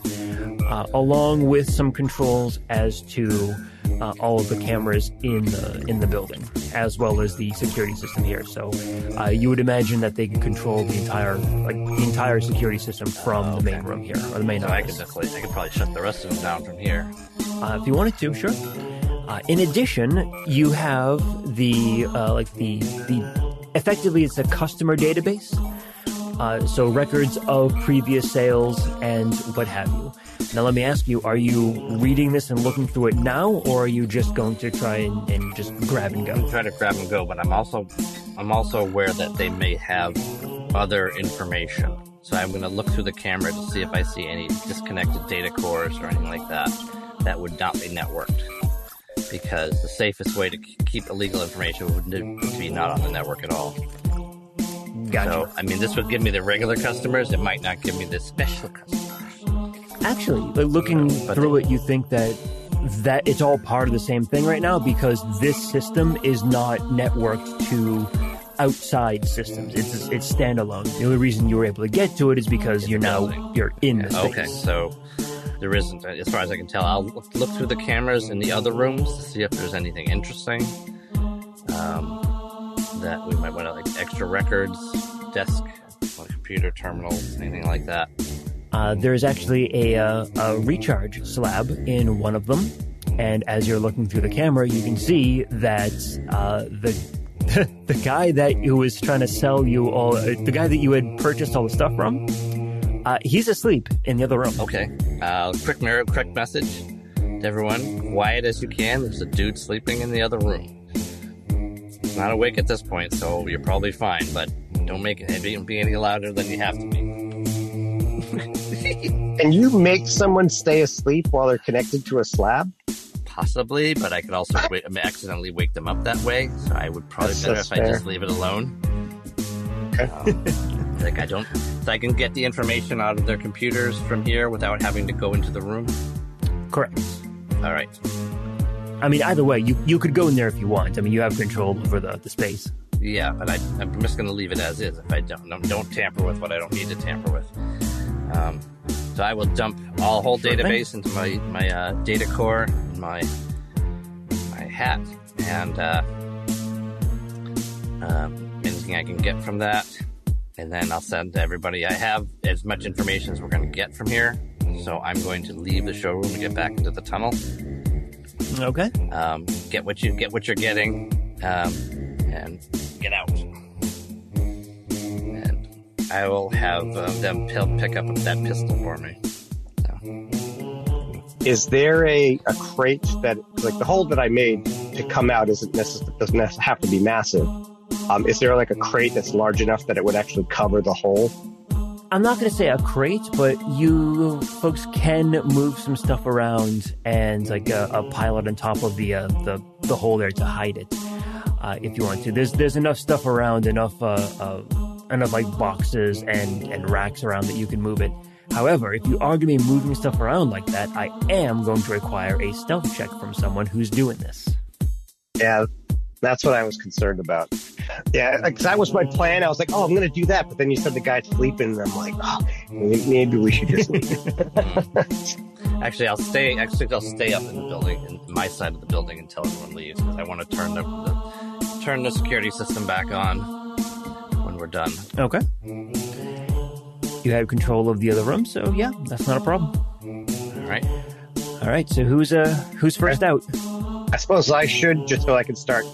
along with some controls as to all of the cameras in the building, as well as the security system here. So you would imagine that they can control the entire security system from the main room here, or the main So I office. could probably shut the rest of them down from here. If you wanted to, sure. In addition, you have the effectively it's a customer database. So records of previous sales and what have you. Now let me ask you, are you reading this and looking through it now, or are you just going to try and just grab and I'm go? trying to grab and go, but I'm also aware that they may have other information. So I'm going to look through the camera to see if I see any disconnected data cores or anything like that that would not be networked. Because the safest way to keep illegal information would be not on the network at all. Gotcha. So, I mean, this would give me the regular customers. It might not give me the special customers. Actually, looking through it, you think that it's all part of the same thing right now, because this system is not networked to outside systems. It's standalone. The only reason you were able to get to it is because you're in the space. Okay, so there isn't, as far as I can tell. I'll look through the cameras in the other rooms to see if there's anything interesting that we might want to, like extra records, desk, computer terminals, anything like that. There's actually a recharge slab in one of them, and as you're looking through the camera, you can see that the guy who was trying to sell you all, the guy that you had purchased all the stuff from, he's asleep in the other room. Okay. Quick message to everyone. Quiet as you can. There's a dude sleeping in the other room. He's not awake at this point, so you're probably fine, but don't be any louder than you have to be. Can you make someone stay asleep while they're connected to a slab? Possibly, but I could also accidentally wake them up that way, so I would probably better if I just leave it alone. Okay. I can get the information out of their computers from here without having to go into the room. Correct. All right. I mean, either way, you could go in there if you want. I mean, you have control over the space. Yeah, but I'm just going to leave it as is. If I don't tamper with what I don't need to tamper with. So I will dump all whole database into my data core, my hat, and anything I can get from that. And then I'll send to everybody. I have as much information as we're going to get from here. So I'm going to leave the showroom and get back into the tunnel. Okay. Get what you're getting, and get out. And I will have them pick up that pistol for me. So. Is there a crate that, like the hole that I made to come out doesn't have to be massive? Is there like a crate that's large enough that it would actually cover the hole? I'm not going to say a crate, but you folks can move some stuff around and like a pilot on top of the hole there to hide it, if you want to. There's enough stuff around, enough like boxes and racks around that you can move it. However, if you are going to be moving stuff around like that, I am going to require a stealth check from someone who's doing this. Yeah, that's what I was concerned about. Yeah, because that was my plan. I was like, oh, I'm going to do that. But then you said the guy's sleeping, and I'm like, oh, maybe we should just leave. Actually, I'll stay up in the building, in my side of the building, until everyone leaves, because I want to turn the security system back on when we're done. Okay. You have control of the other room, so yeah, that's not a problem. All right. So who's first out? I suppose I should, just so I can start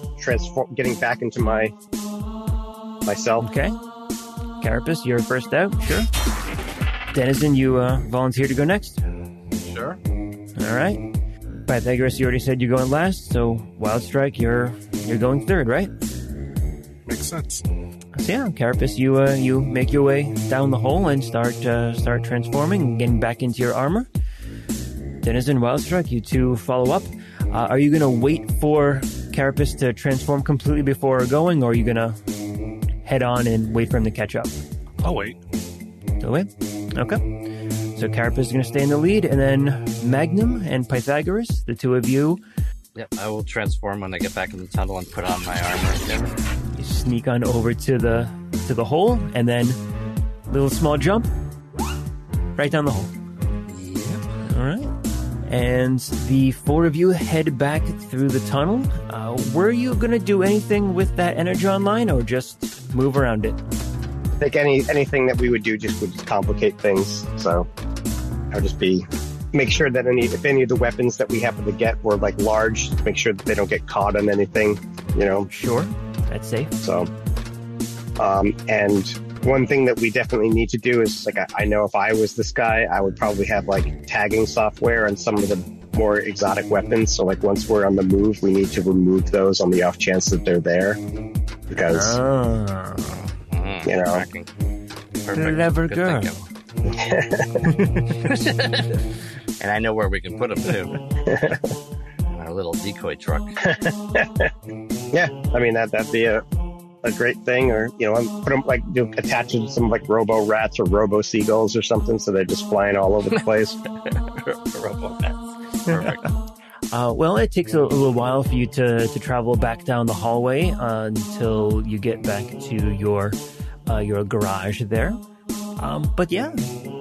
getting back into myself. Okay. Carapace, you're first out. Sure. Denizen, you volunteer to go next? Sure. All right. Pythagoras, you already said you're going last, so Wild Strike, you're going third, right? Makes sense. So yeah, Carapace, you make your way down the hole and start transforming and getting back into your armor. Denizen, Wild Strike, you two follow up. Are you going to wait for Carapace to transform completely before going, or are you going to head on and wait for him to catch up? I'll wait. You'll wait? Okay. So Carapace is going to stay in the lead, and then Magnum and Pythagoras, the two of you. Yep, I will transform when I get back in the tunnel and put on my armor again. You sneak on over to the hole, and then a little small jump right down the hole. Yep. All right. And the four of you head back through the tunnel. Were you going to do anything with that energon line, or just move around it? I think anything that we would do would complicate things. So I'll just make sure that if any of the weapons that we happen to get were like large, make sure that they don't get caught on anything, Sure, that's safe. So, and one thing that we definitely need to do is, like, I know if I was this guy, I would probably have like tagging software on some of the more exotic weapons. So like once we're on the move, we need to remove those on the off chance that they're there, because Tracking. Perfect. Clever girl. And I know where we can put them too. In our little decoy truck. Yeah, I mean that'd be a great thing, or put them attach them to some like robo rats or robo seagulls or something, so they're just flying all over the place. Robo rats. Perfect. Well, it takes a little while for you to travel back down the hallway until you get back to your garage there. But yeah,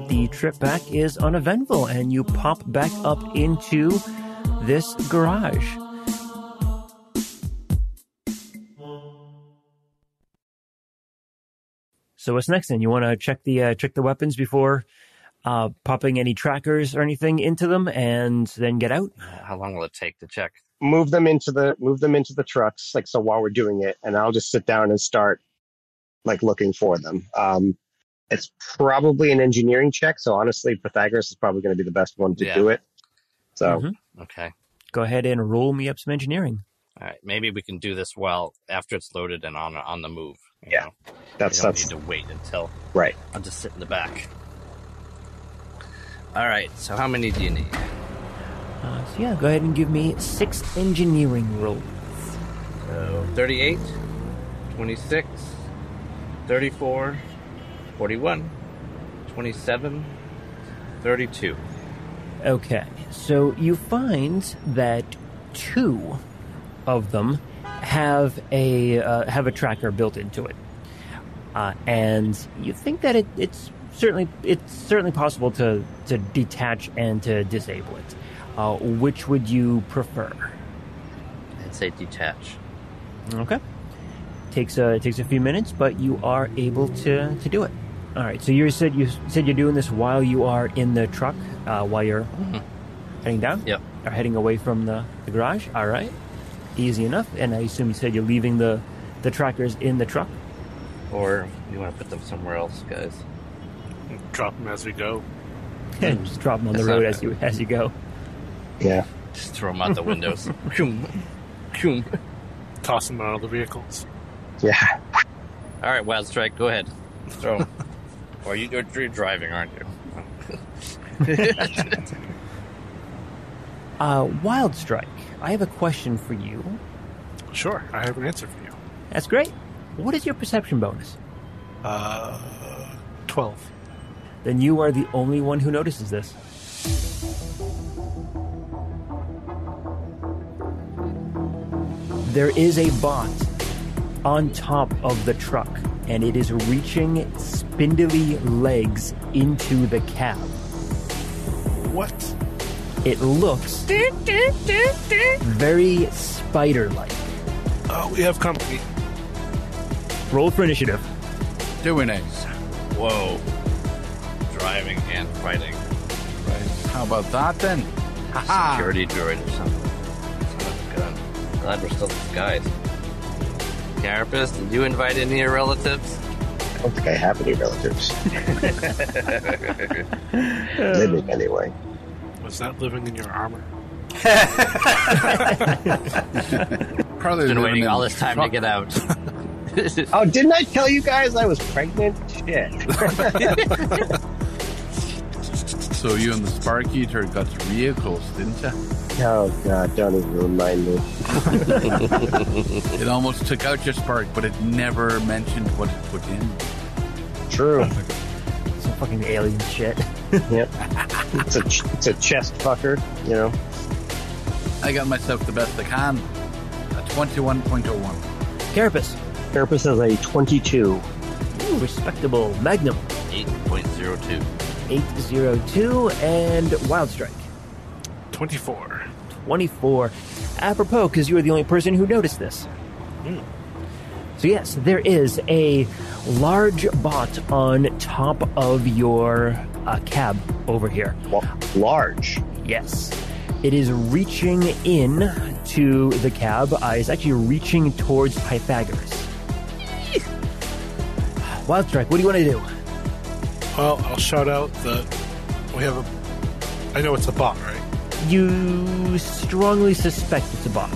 the trip back is uneventful, and you pop back up into this garage. So what's next then? You want to check the weapons before popping any trackers or anything into them, and then get out? How long will it take to check? Move them into the trucks, like, so while we're doing it, and I'll just sit down and start like looking for them. It's probably an engineering check, so honestly, Pythagoras is probably going to be the best one to do it. So, Okay. Go ahead and roll me up some engineering. All right. Maybe we can do this after it's loaded and on the move. You know? That's need to wait until. Right. I'll just sit in the back. All right. So how many do you need? So yeah, go ahead and give me 6 engineering rolls. So 38, 26, 34, 41, 27, 32. Okay, so you find that 2 of them have a tracker built into it, and you think that it's certainly possible to detach and to disable it. Which would you prefer? I'd say detach. Okay. takes a few minutes, but you are able to do it. All right. So you said you're doing this while you are in the truck, while you're heading down. Yep. Or heading away from the garage. All right. Easy enough. And I assume you said you're leaving the trackers in the truck. Or you want to put them somewhere else, guys? Drop them as we go. Just drop them on the road as you go. Yeah. Just throw them out the windows. Toss them out of the vehicles. Yeah. All right, Wild Strike, go ahead. Throw them. Or you're driving, aren't you? Wild Strike, I have a question for you. Sure, I have an answer for you. That's great. What is your perception bonus? 12. Then you are the only one who notices this. There is a bot on top of the truck, and it is reaching spindly legs into the cab. What? It looks very spider-like. Oh, we have company. Roll for initiative. Doing it. Whoa. Driving and fighting. Right. How about that then? Ha-ha. Security droid or something. Son of a gun. Glad we're still guys. Carapace, did you invite any of your relatives? I don't think I have any relatives. Living anyway. Was that living in your armor? Probably Been living waiting in all the this time truck. to get out. Oh, didn't I tell you guys I was pregnant? Shit. So you and the Spark Eater got vehicles, didn't you? Oh, God, don't even remind me. It almost took out your Spark, but it never mentioned what it put in. True. Some fucking alien shit. Yep. It's a chest fucker, you know. I got myself the best I can. A 21.01. Carapace. Carapace has a 22. Ooh, respectable. Magnum. 8.02. 802. And Wild Strike. 24. 24. Apropos, because you are the only person who noticed this. So yes, there is a large bot on top of your cab over here. Large. Yes. It is reaching in to the cab. It's actually reaching towards Pythagoras. Wild Strike, what do you want to do? Well, I'll shout out that we have I know it's a bot, right? You strongly suspect it's a bot.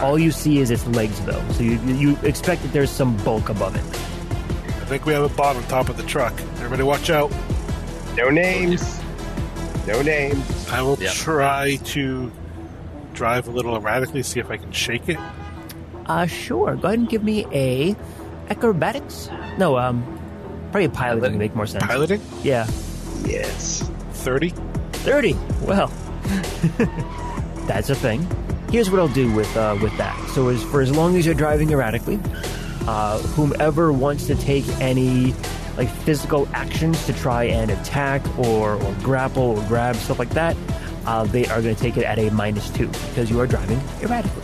All you see is its legs, though. So you expect that there's some bulk above it. I think we have a bot on top of the truck. Everybody watch out. No names. No names. I will try to drive a little erratically, see if I can shake it. Sure. Go ahead and give me a acrobatics. No, probably piloting would make more sense. Piloting? Yeah. Yes. 30? 30. Well, that's a thing. Here's what I'll do with that. So for as long as you're driving erratically, whomever wants to take any like physical actions to try and attack or grapple or grab, stuff like that, they are going to take it at a -2 because you are driving erratically.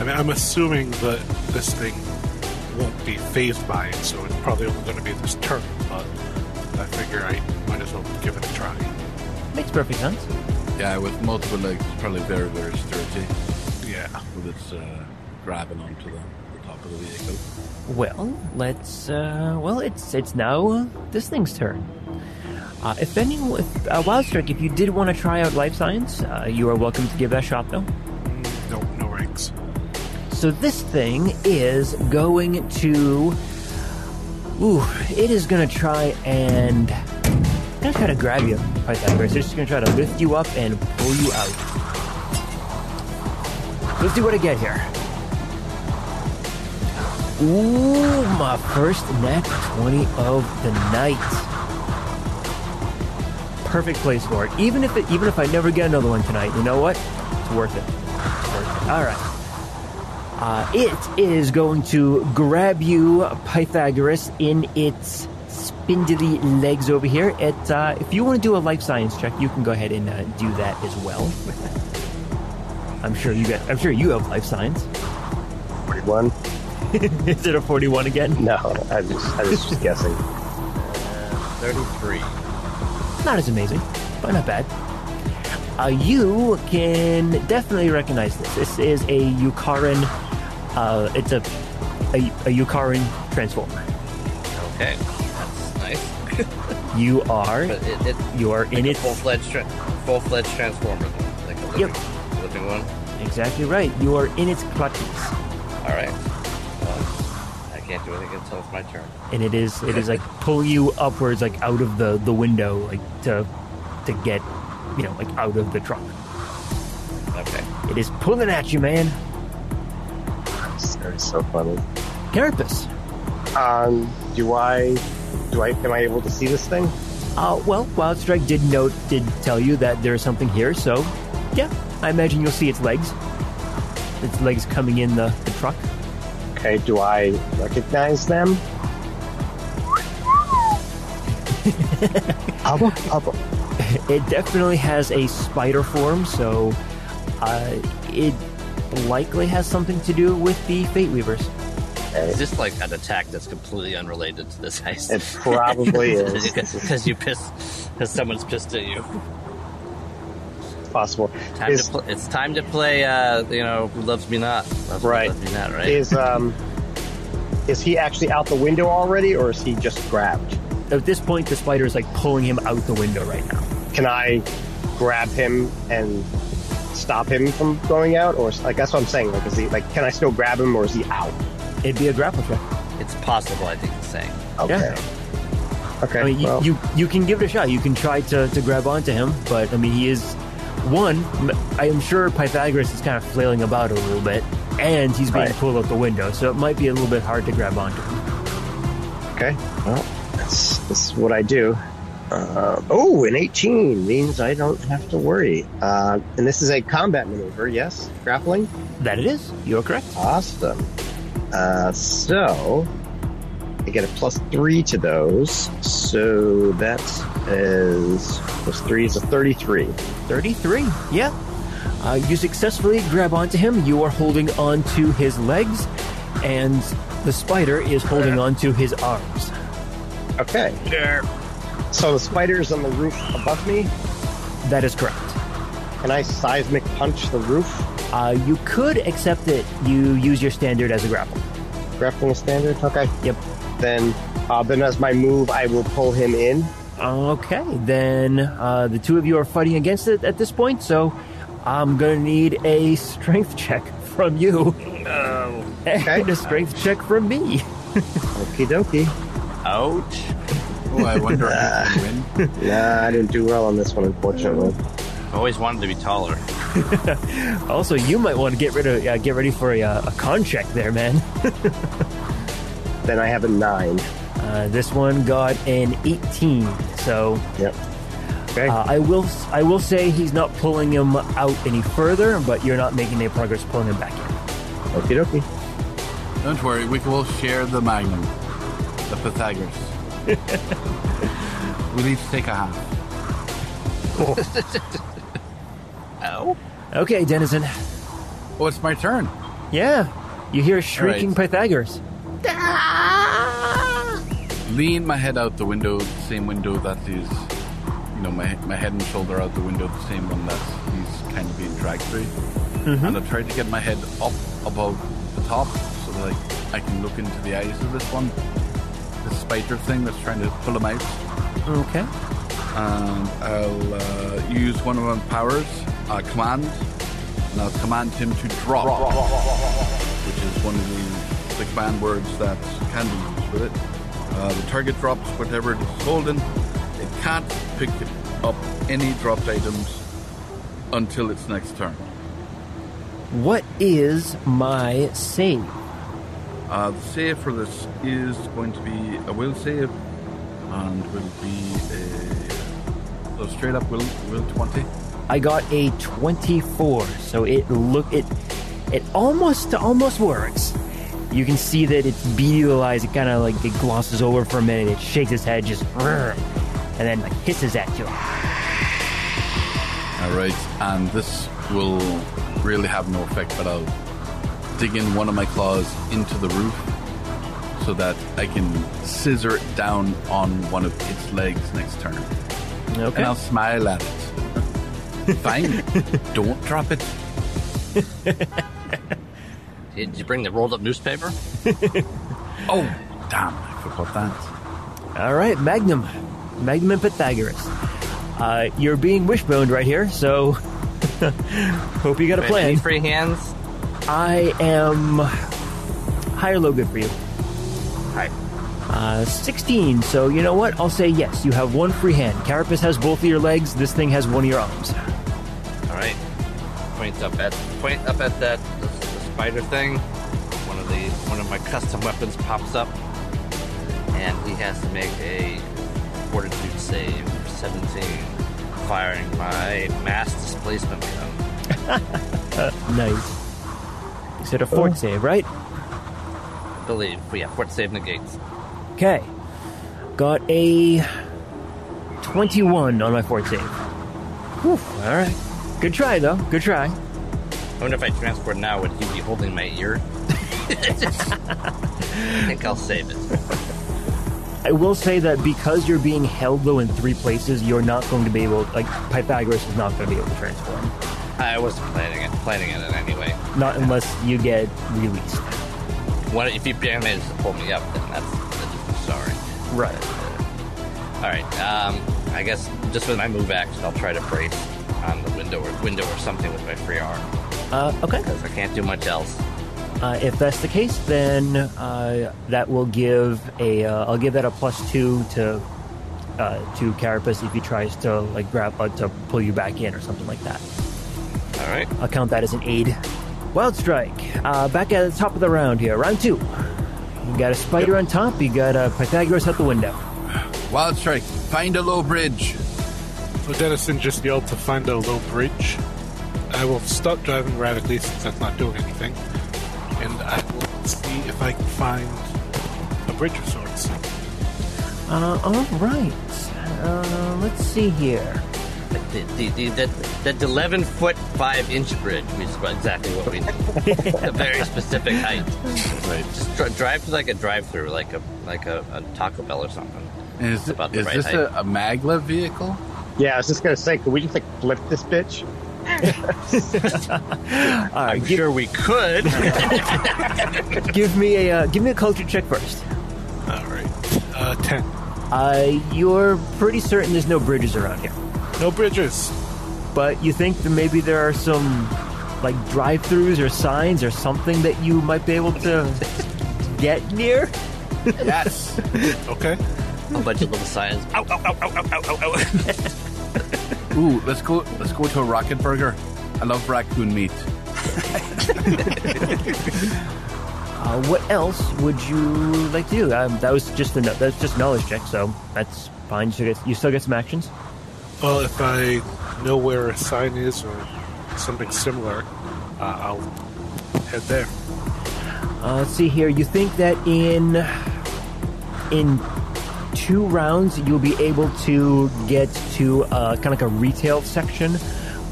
I mean, I'm assuming that this thing won't be phased by it, so it's probably only going to be this turn, but I figure I might as well give it a try. Makes perfect sense. Yeah, with multiple legs, it's probably very, very sturdy. Yeah. With its grabbing onto the top of the vehicle. Well, let's. It's now this thing's turn. Wild Strike, if you did want to try out life science, you are welcome to give that a shot, though. No ranks. So this thing is going to. It is going to try and. It's going to try to grab you, Pythagoras. It's just going to try to lift you up and pull you out. Let's see what I get here. Ooh, my first nat 20 of the night. Perfect place for it. Even if I never get another one tonight, you know what? It's worth it. All right. It is going to grab you, Pythagoras, in its spindly legs over here. If you want to do a life science check, you can go ahead and do that as well. I'm sure you have life science. 41. Is it a 41 again? No, I was just guessing. 33. Not as amazing, but not bad. You can definitely recognize this. This is a Yukaran. It's a Yukaran transformer. Okay, that's nice. You are. You are in its full-fledged transformer, like a living one. Exactly right. You are in its clutches. All right. I can't do anything until it's my turn. And it is like pulling you upwards, like out of the window, like to get, like out of the truck. Okay. It is pulling at you, man. That is so funny. Carapace. Am I able to see this thing? Well, Wild Strike did tell you that there is something here, so yeah, I imagine you'll see its legs. Its legs coming in the truck. Okay, do I recognize them? It definitely has a spider form, so it likely has something to do with the Fate Weavers. Is this like an attack that's completely unrelated to this heist? It probably is. Because someone's pissed at you. It's possible. It's time to play, Who Loves Me Not. Right. Loves Me Not, right? Is he actually out the window already, or is he just grabbed? At this point, the spider is like pulling him out the window right now. Can I grab him and stop him from going out, or like that's what I'm saying? Like, is he like? Can I still grab him, or is he out? It'd be a grapple check. It's possible, I think he's saying. Okay. Yeah. Okay. I mean, you can give it a shot. You can try to grab onto him, but I mean, he is one. I am sure Pythagoras is kind of flailing about a little bit, and he's being pulled out the window, so it might be a little bit hard to grab onto him. Okay. Well, this is what I do. An 18 means I don't have to worry. And this is a combat maneuver, yes? Grappling? That it is. You are correct. Awesome. So I get a +3 to those. So that is +3 is a 33. 33, yeah. You successfully grab onto him. You are holding onto his legs, and the spider is holding onto his arms. Okay. So the spider's on the roof above me? That is correct. Can I seismic punch the roof? You could, except that you use your standard as a grapple. Grappling standard? Okay. Yep. Then as my move, I will pull him in. Okay, then the two of you are fighting against it at this point, so I'm going to need a strength check from you. No. Okay. And a strength check from me. Okie dokie. Ouch. Oh, I wonder if I can win. Nah, I didn't do well on this one, unfortunately. I always wanted to be taller. Also, you might want to get ready for a con check there, man. Then I have a 9. This one got an 18, so yep. Okay. I will say he's not pulling him out any further, but you're not making any progress pulling him back in. Okie dokie. Don't worry, we will share the Magnum, the Pythagoras. We'll each take a half. Ow. Okay, Denizen. Oh, it's my turn. Yeah, you hear shrieking Pythagoras. Lean my head out the window, the same window that is, my head and shoulder out the window, the same one that he's kind of being dragged through. Mm-hmm. And I try to get my head up above the top so that I can look into the eyes of this one. The spider thing that's trying to pull him out. Okay. And I'll use one of my powers, command, and I'll command him to drop, which is one of the command words that can be used with it. The target drops whatever it is holding. It can't pick up any dropped items until its next turn. What is my save? The save for this is going to be a will save, and will be a straight up will 20. I got a 24, so it almost works. You can see that it's beady little eyes. It kind of like it glosses over for a minute. It shakes its head, just and then like hisses at you. All right, and this will really have no effect, but I'll digging one of my claws into the roof so that I can scissor it down on one of its legs next turn. Okay. And I'll smile at it. Fine. Don't drop it. Did you bring the rolled up newspaper? Oh, damn. I forgot that. All right, Magnum and Pythagoras. You're being wishboned right here, so hope you got a plan. Any free hands? I am high or low good for you? Hi. 16, so you know what? I'll say yes. You have one free hand. Carapace has both of your legs. This thing has one of your arms. All right. Point up at that the spider thing. One of my custom weapons pops up, and he has to make a fortitude save. 17, firing my mass displacement gun. Nice. You said a fort save, right? I believe. Yeah, fort save negates. Okay. Got a 21 on my fort save. Whew, all right. Good try, though. Good try. I wonder if I transport now, would he be holding my ear? I think I'll save it. I will say that because you're being held, though, in 3 places, you're not going to be able... Like, Pythagoras is not going to be able to transform. I wasn't planning it anyway. Not unless you get released. If he manages to pull me up, then that's sorry. Right. All right. I guess just with my move action, I'll try to brace on the window or something with my free arm. Okay. Because I can't do much else. If that's the case, then that will give I'll give that a +2 to Carapace if he tries to like grab to pull you back in or something like that. All right. I'll count that as an aid. Wild Strike. Back at the top of the round here. Round 2. You got a spider on top. You got Pythagoras out the window. Wild Strike. Find a low bridge. So Dennison just yelled to find a low bridge. I will stop driving radically since that's not doing anything. And I will see if I can find a bridge of sorts. All right. Let's see here. The 11-foot 5-inch bridge is exactly what we need. A very specific height. Right. Just drive to like a drive-through, like a Taco Bell or something. Is this a maglev vehicle? Yeah, I was just gonna say, could we just like flip this bitch? I'm sure we could. Give me a culture check first. All right. 10. You're pretty certain there's no bridges around here. No bridges. But you think that maybe there are some like drive-throughs or signs or something that you might be able to get near? Yes. Okay. A bunch of little signs. Ow, ow, ow, ow, ow, ow, ow. Ooh, let's go to a rocket burger. I love raccoon meat. What else would you like to do? That was just knowledge check, so that's fine. You still get some actions. Well, if I know where a sign is or something similar, I'll head there. Let's see here. You think that in 2 rounds you'll be able to get to kind of like a retail section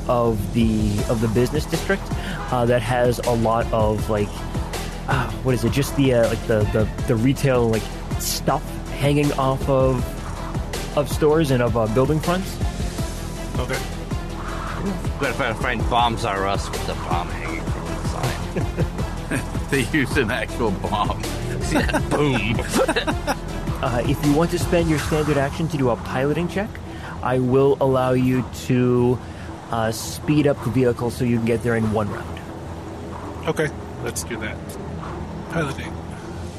of the business district that has a lot of like what is it? Just the retail like stuff hanging off of stores and of building fronts. Okay. We're going to find Bombs R Us with the bomb hanging from the side. They use an actual bomb. Yeah, boom. If you want to spend your standard action to do a piloting check, I will allow you to speed up the vehicle so you can get there in 1 round. Okay, let's do that. Piloting.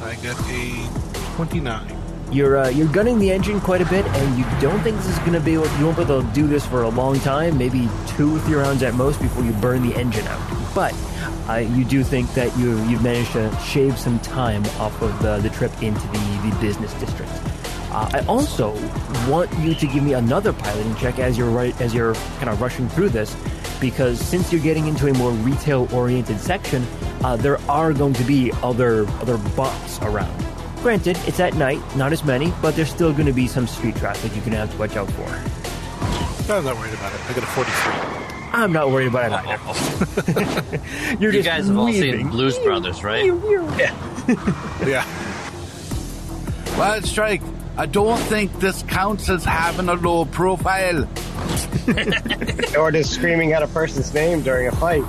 I got a 29. You're gunning the engine quite a bit, and you don't think this is going to be able. You won't be able to do this for a long time. Maybe 2 or 3 rounds at most before you burn the engine out. But you do think that you've managed to shave some time off of the trip into the business district. I also want you to give me another piloting check as you're kind of rushing through this, because since you're getting into a more retail-oriented section, there are going to be other bots around. Granted, it's at night, not as many, but there's still going to be some street traffic you're going to have to watch out for. I'm not worried about it. I got a 43. I'm not worried about it either. You guys have all seen Blues Brothers, right? Yeah. Well, Strike, I don't think this counts as having a low profile. Or just screaming out a person's name during a fight.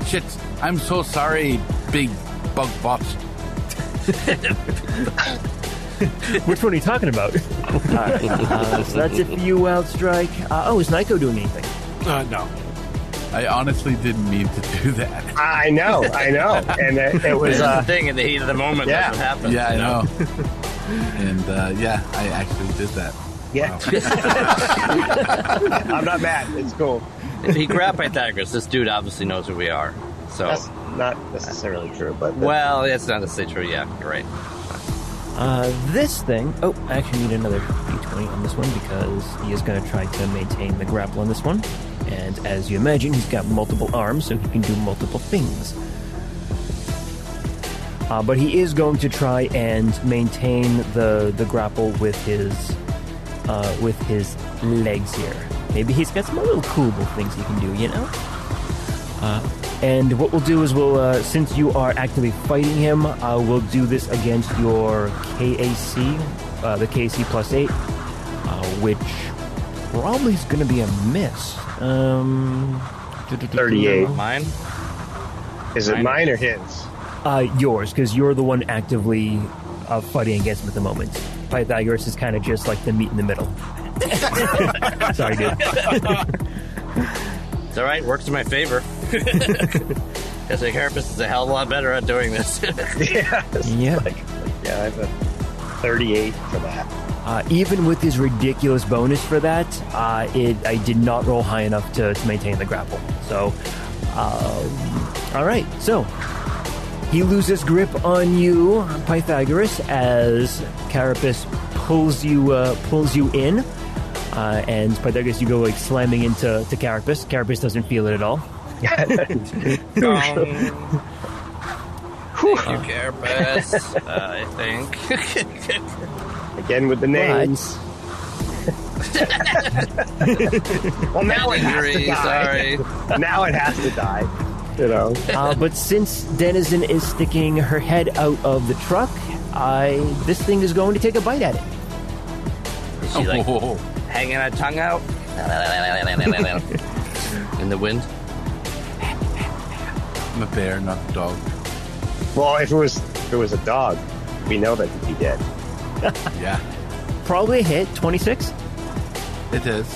Shit, I'm so sorry, big bug bot. Which one are you talking about? So that's it for you, Wild Strike. Is Nico doing anything? No. I honestly didn't mean to do that. I know. And it was the thing in the heat of the moment. Yeah. That's what happened. Yeah, I know. And I actually did that. Yeah. Wow. I'm not mad. It's cool. If he grabbed Pythagoras, this dude obviously knows who we are. So That's not necessarily true, but well, it's not necessarily true. Yeah, you're right. This thing... Oh, I actually need another d20 on this one because he is going to try to maintain the grapple on this one. And as you imagine, he's got multiple arms, so he can do multiple things. But he is going to try and maintain the grapple with his legs here. Maybe he's got some little cool things he can do, you know? And what we'll do is since you are actively fighting him, we'll do this against your KAC, the KAC plus 8, which probably is going to be a miss. 38. Mine? Is it mine or his? Yours, because you're the one actively fighting against him at the moment. Pythagoras is kind of just like the meat in the middle. Sorry, dude. It's all right. Works in my favor. Because the Carapace is a hell of a lot better at doing this. Yeah. Yeah. I have a 38 for that. Even with his ridiculous bonus for that, I did not roll high enough to maintain the grapple. So, all right. So, he loses grip on you, Pythagoras, as Carapace pulls you in. And Pythagoras, you go like slamming into Carapace. Carapace doesn't feel it at all. Thank you, Carapace. I think. Again with the names. Well, now it has to die. Sorry. Now it has to die. You know. But since Denizen is sticking her head out of the truck, this thing is going to take a bite at it. Is she like hanging her tongue out in the wind? I'm a bear, not a dog. Well, if it was a dog, we know that he'd be dead. Yeah. Probably a hit, 26. It is.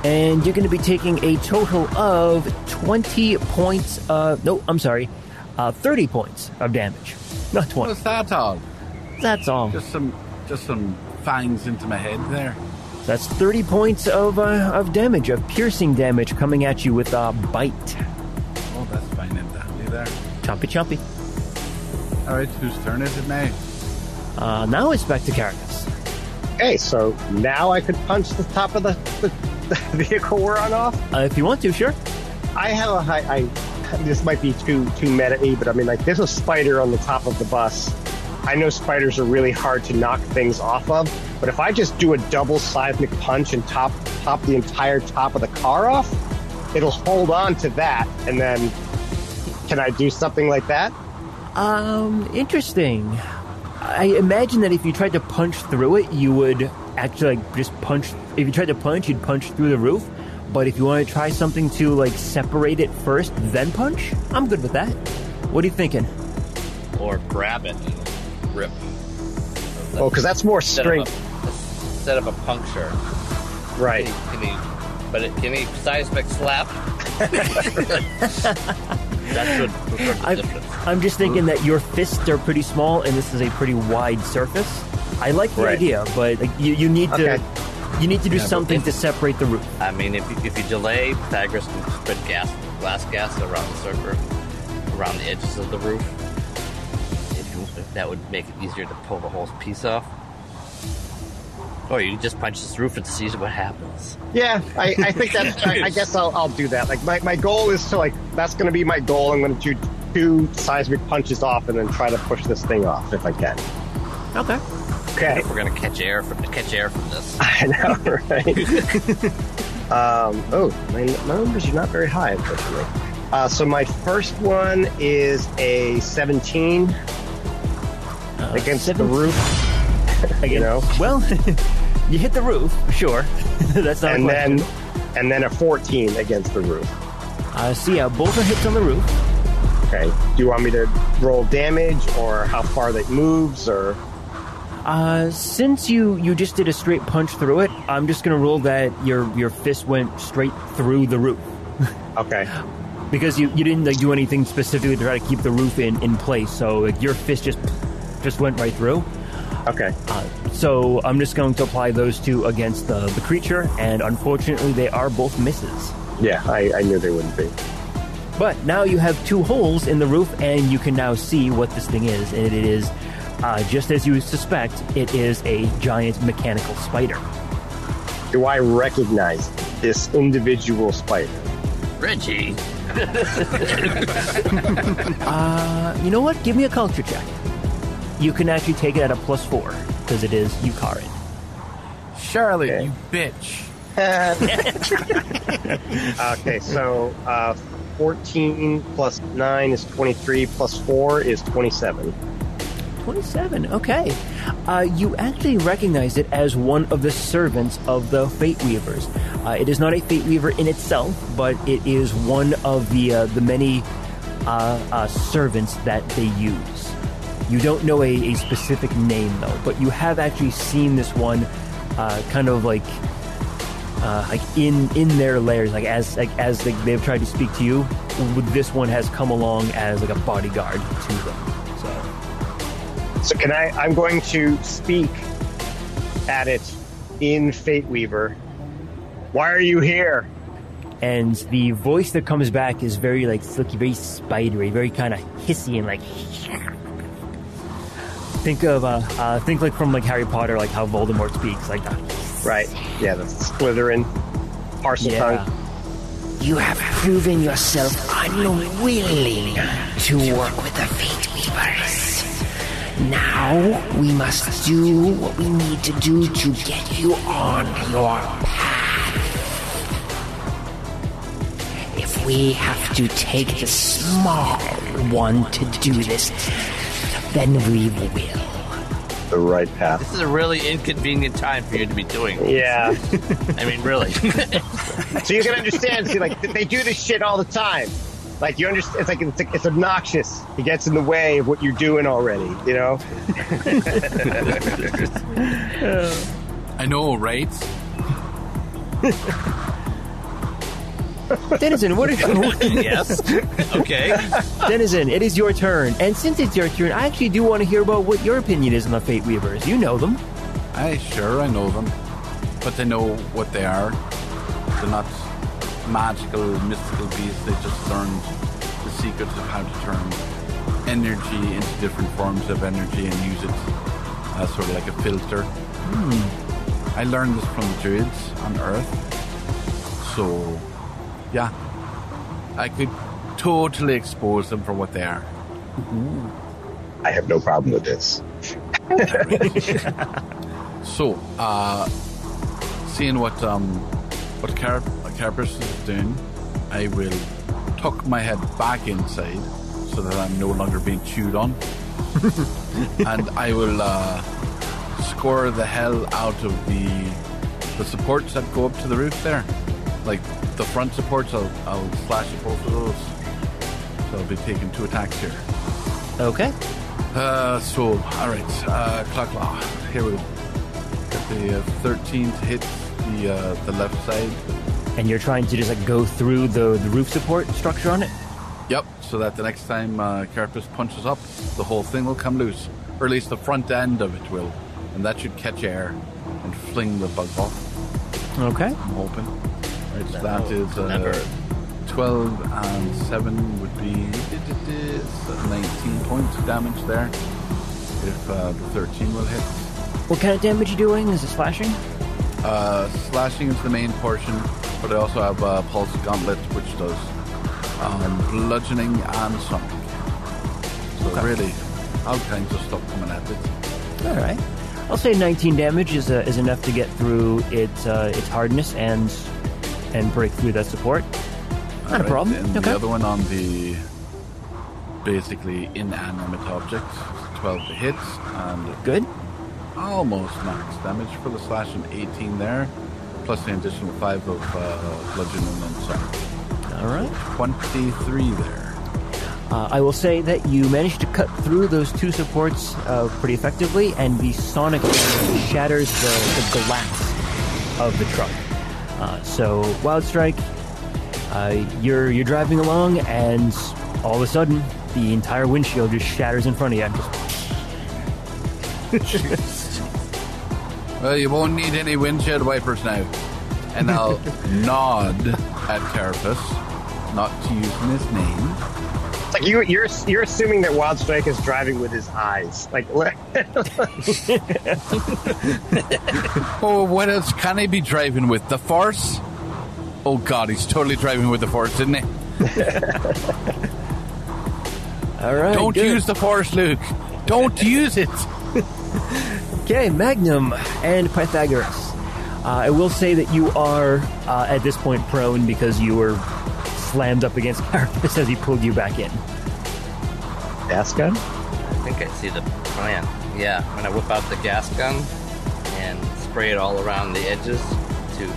And you're going to be taking a total of 20 points. 30 points of damage. Not 20. What's that, dog? That's all. Just some fangs into my head there. That's 30 points of damage, of piercing damage coming at you with a bite. Oh, that's fine and dandy there. Chompy. All right, whose turn is it now? Now it's back to Carapace. Okay, so now I could punch the top of the vehicle we're on off. If you want to, sure. I have a high. This might be too meta-y, but I mean, like, there's a spider on the top of the bus. I know spiders are really hard to knock things off of, but if I just do a double seismic punch and top the entire top of the car off, it'll hold on to that, and then can I do something like that? Interesting. I imagine that if you tried to punch through it, you would actually like just punch. If you tried to punch, you'd punch through the roof. But if you want to try something to like separate it first, then punch, I'm good with that. What are you thinking? Or grab it and rip. Oh, because that's more strength. Instead of a puncture. Right. Can he seismic slap? That's the difference. I'm just thinking that your fists are pretty small and this is a pretty wide surface. I like the idea, but like, you need to do something to separate the roof. I mean, if you delay, Pythagoras can spread glass gas around the circle, around the edges of the roof. If that would make it easier to pull the whole piece off. Or you just punch this roof and see what happens. Yeah, I think that's. I guess I'll do that. Like my goal is to that's going to be my goal. I'm going to do 2 seismic punches off and then try to push this thing off if I can. Okay. Okay. We're gonna catch air from this. I know, right? My numbers are not very high, unfortunately. So my first one is a 17 against the roof. You know, well, you hit the roof, sure. That's not. And then a 14 against the roof. So yeah, both are hits on the roof. Okay. Do you want me to roll damage or how far that moves or? Since you just did a straight punch through it, I'm just gonna roll that your fist went straight through the roof. Okay. Because you didn't do anything specifically to try to keep the roof in place, so your fist just went right through. Okay. So I'm just going to apply those two against the creature, and unfortunately they are both misses. Yeah, I knew they wouldn't be. But now you have two holes in the roof, and you can now see what this thing is, and it is, just as you suspect, it is a giant mechanical spider. Do I recognize this individual spider? Reggie. You know what? Give me a culture check. You can actually take it at a +4 because it is Eucharid. Charlotte, okay. You bitch. Okay, so 14 plus 9 is 23 plus 4 is 27. 27, okay. You actually recognize it as one of the servants of the Fate Weavers. It is not a Fate Weaver in itself, but it is one of the many servants that they use. You don't know a specific name, though, but you have actually seen this one kind of like in their lairs, as they've tried to speak to you. This one has come along as like a bodyguard to them. So can I'm going to speak at it in Fate Weaver. Why are you here? And the voice that comes back is very like silky, very spidery, very kind of hissy and like. Think like from like Harry Potter, like how Voldemort speaks, like that. Right. Yeah, the Slytherin Parseltongue. You have proven yourself unwilling to work with the Fate Weavers. Now we must do what we need to do to get you on your path. If we have to take the small one to do this, then we will. The right path. This is a really inconvenient time for you to be doing this. Yeah. I mean, really. So you can understand, see, like, they do this shit all the time. Like, you understand, it's obnoxious. It gets in the way of what you're doing already, you know? I know, right? Denizen, what are you... Yes. Okay. Denizen, it is your turn. And since it's your turn, I actually do want to hear about what your opinion is on the Fate Weavers. You know them. I know them. But I know what they are. They're not magical, mystical beasts. They just learned the secrets of how to turn energy into different forms of energy and use it as sort of like a filter. I learned this from the druids on Earth. So... yeah, I could totally expose them for what they are. I have no problem with this. So, seeing what Carapace is doing, I will tuck my head back inside so that I'm no longer being chewed on, and I will score the hell out of the supports that go up to the roof there. Like the front supports, I'll slash at both of those. So I'll be taking 2 attacks here. Okay. So, alright, Claw. Here we go. Got the 13 to hit the left side. And you're trying to just like go through the roof support structure on it? Yep, so that the next time Carapace punches up, the whole thing will come loose. Or at least the front end of it will. And that should catch air and fling the bug off. Okay. I'm hoping. Right, so that is 12 and 7 would be 19 points of damage there. If the 13 will hit. What kind of damage are you doing? Is it slashing? Slashing is the main portion, but I also have Pulse Gauntlet, which does bludgeoning and sonic. So really, all kinds of stuff coming at it. All right. I'll say 19 damage is enough to get through its hardness and break through that support. Not a problem. And the other one on the basically inanimate object, 12 to hit, and good. Almost max damage for the slash, and 18 there, plus the additional 5 of bludgeoning and so. All right, 23 there. I will say that you managed to cut through those two supports pretty effectively, and the sonic shatters the glass of the truck. So, Wild Strike, you're driving along, and all of a sudden, the entire windshield just shatters in front of you. Well, you won't need any windshield wipers now. And I'll nod at Carapace, not to using his name. It's like you're assuming that Wild Strike is driving with his eyes. Like, oh, what else can he be driving with? The Force? Oh God, he's totally driving with the Force, isn't he? All right. Don't use the Force, Luke. Don't use it. Okay, Magnum and Pythagoras. I will say that you are at this point prone because you were slammed up against Carapace as he pulled you back in. Gas gun? I think I see the plan. Yeah, I'm going to whip out the gas gun and spray it all around the edges to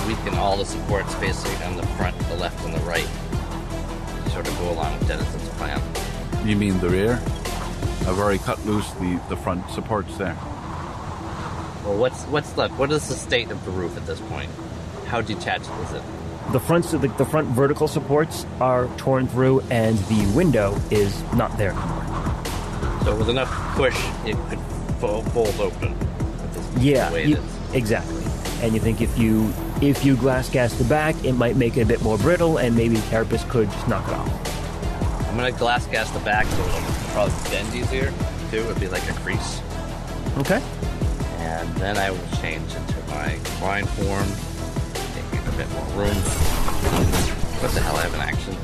weaken all the supports facing on the front, the left, and the right. Sort of go along with Dennison's plan. You mean the rear? I've already cut loose the front supports there. Well, what's left? What is the state of the roof at this point? How detached is it? The front vertical supports are torn through, and the window is not there anymore. So with enough push, it could fold open. Exactly. And you think if you glass gas the back, it might make it a bit more brittle, and maybe Carapace could just knock it off. I'm gonna glass gas the back so it'll probably bend easier too. It'd be like a crease. Okay. And then I will change into my flying form, making a bit more room. What the hell, I have an action.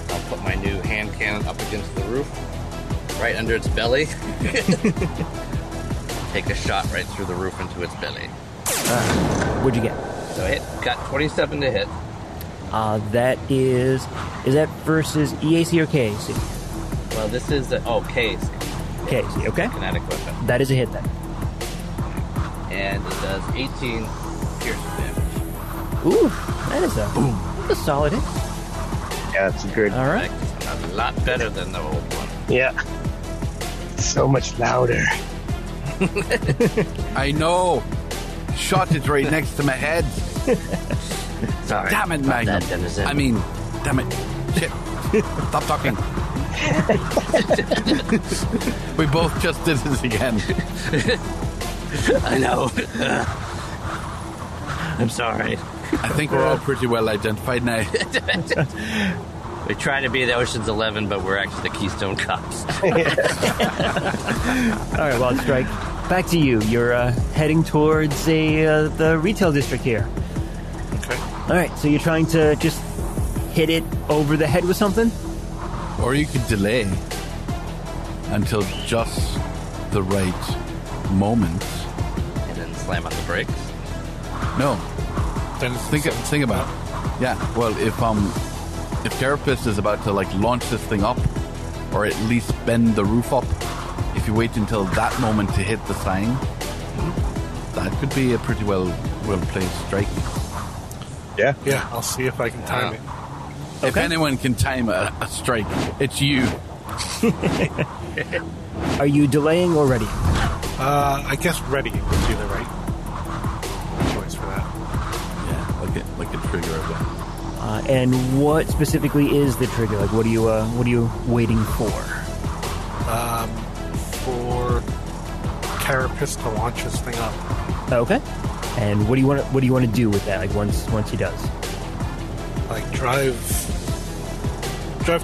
I'll put my new hand cannon up against the roof, right under its belly. Take a shot right through the roof into its belly. What'd you get? So I got 27 to hit. That is that versus EAC or KAC? Well, this is KAC. KAC, okay. Kinetic weapon. That is a hit then. And it does 18 piercing damage. Ooh, that is a solid hit. Yeah, it's good. All right. A lot better than the old one. Yeah. So much louder. I know. Shot it right next to my head. Sorry. Damn it, Magnum. Damn it. Shit. Stop talking. We both just did this again. I know. I'm sorry. I think we're all pretty well identified now. We try to be the Ocean's 11, but we're actually the Keystone Cops. All right, Wild Strike. Back to you. You're heading towards the retail district here. Okay. All right, so you're trying to just hit it over the head with something? Or you could delay until just the right moment. And then slam on the brakes. No. Then Think about it. Yeah, well, if Carapace is about to launch this thing up, or at least bend the roof up, if you wait until that moment to hit the sign, that could be a pretty well placed strike. Yeah. Yeah, I'll see if I can time it. If anyone can time a strike, it's you. Are you delaying or ready? I guess ready would be the right choice for that. Yeah, like a trigger event. And what specifically is the trigger? What are you waiting for? For Carapace to launch this thing up. Okay. And what do you want to do with that? Once he does. Drive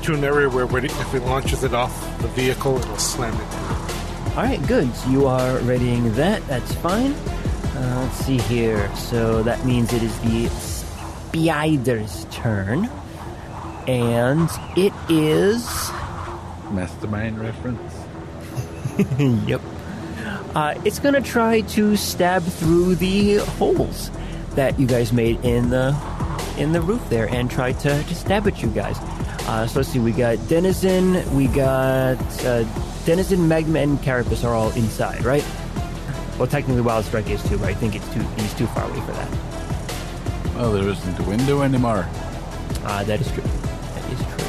to an area where if it launches it off the vehicle, it'll slam into it. All right, good. So you are readying that. That's fine. Let's see here. So that means it is the Spider's turn, and it is Mastermind reference. Yep. It's going to try to stab through the holes that you guys made in the roof there and try to stab at you guys. So let's see, we got Denizen, Denizen, Magnum, and Carapace are all inside, right? Well, technically Wild Strike is too, but I think he's too far away for that. Well, there isn't a window anymore. That is true. That is true.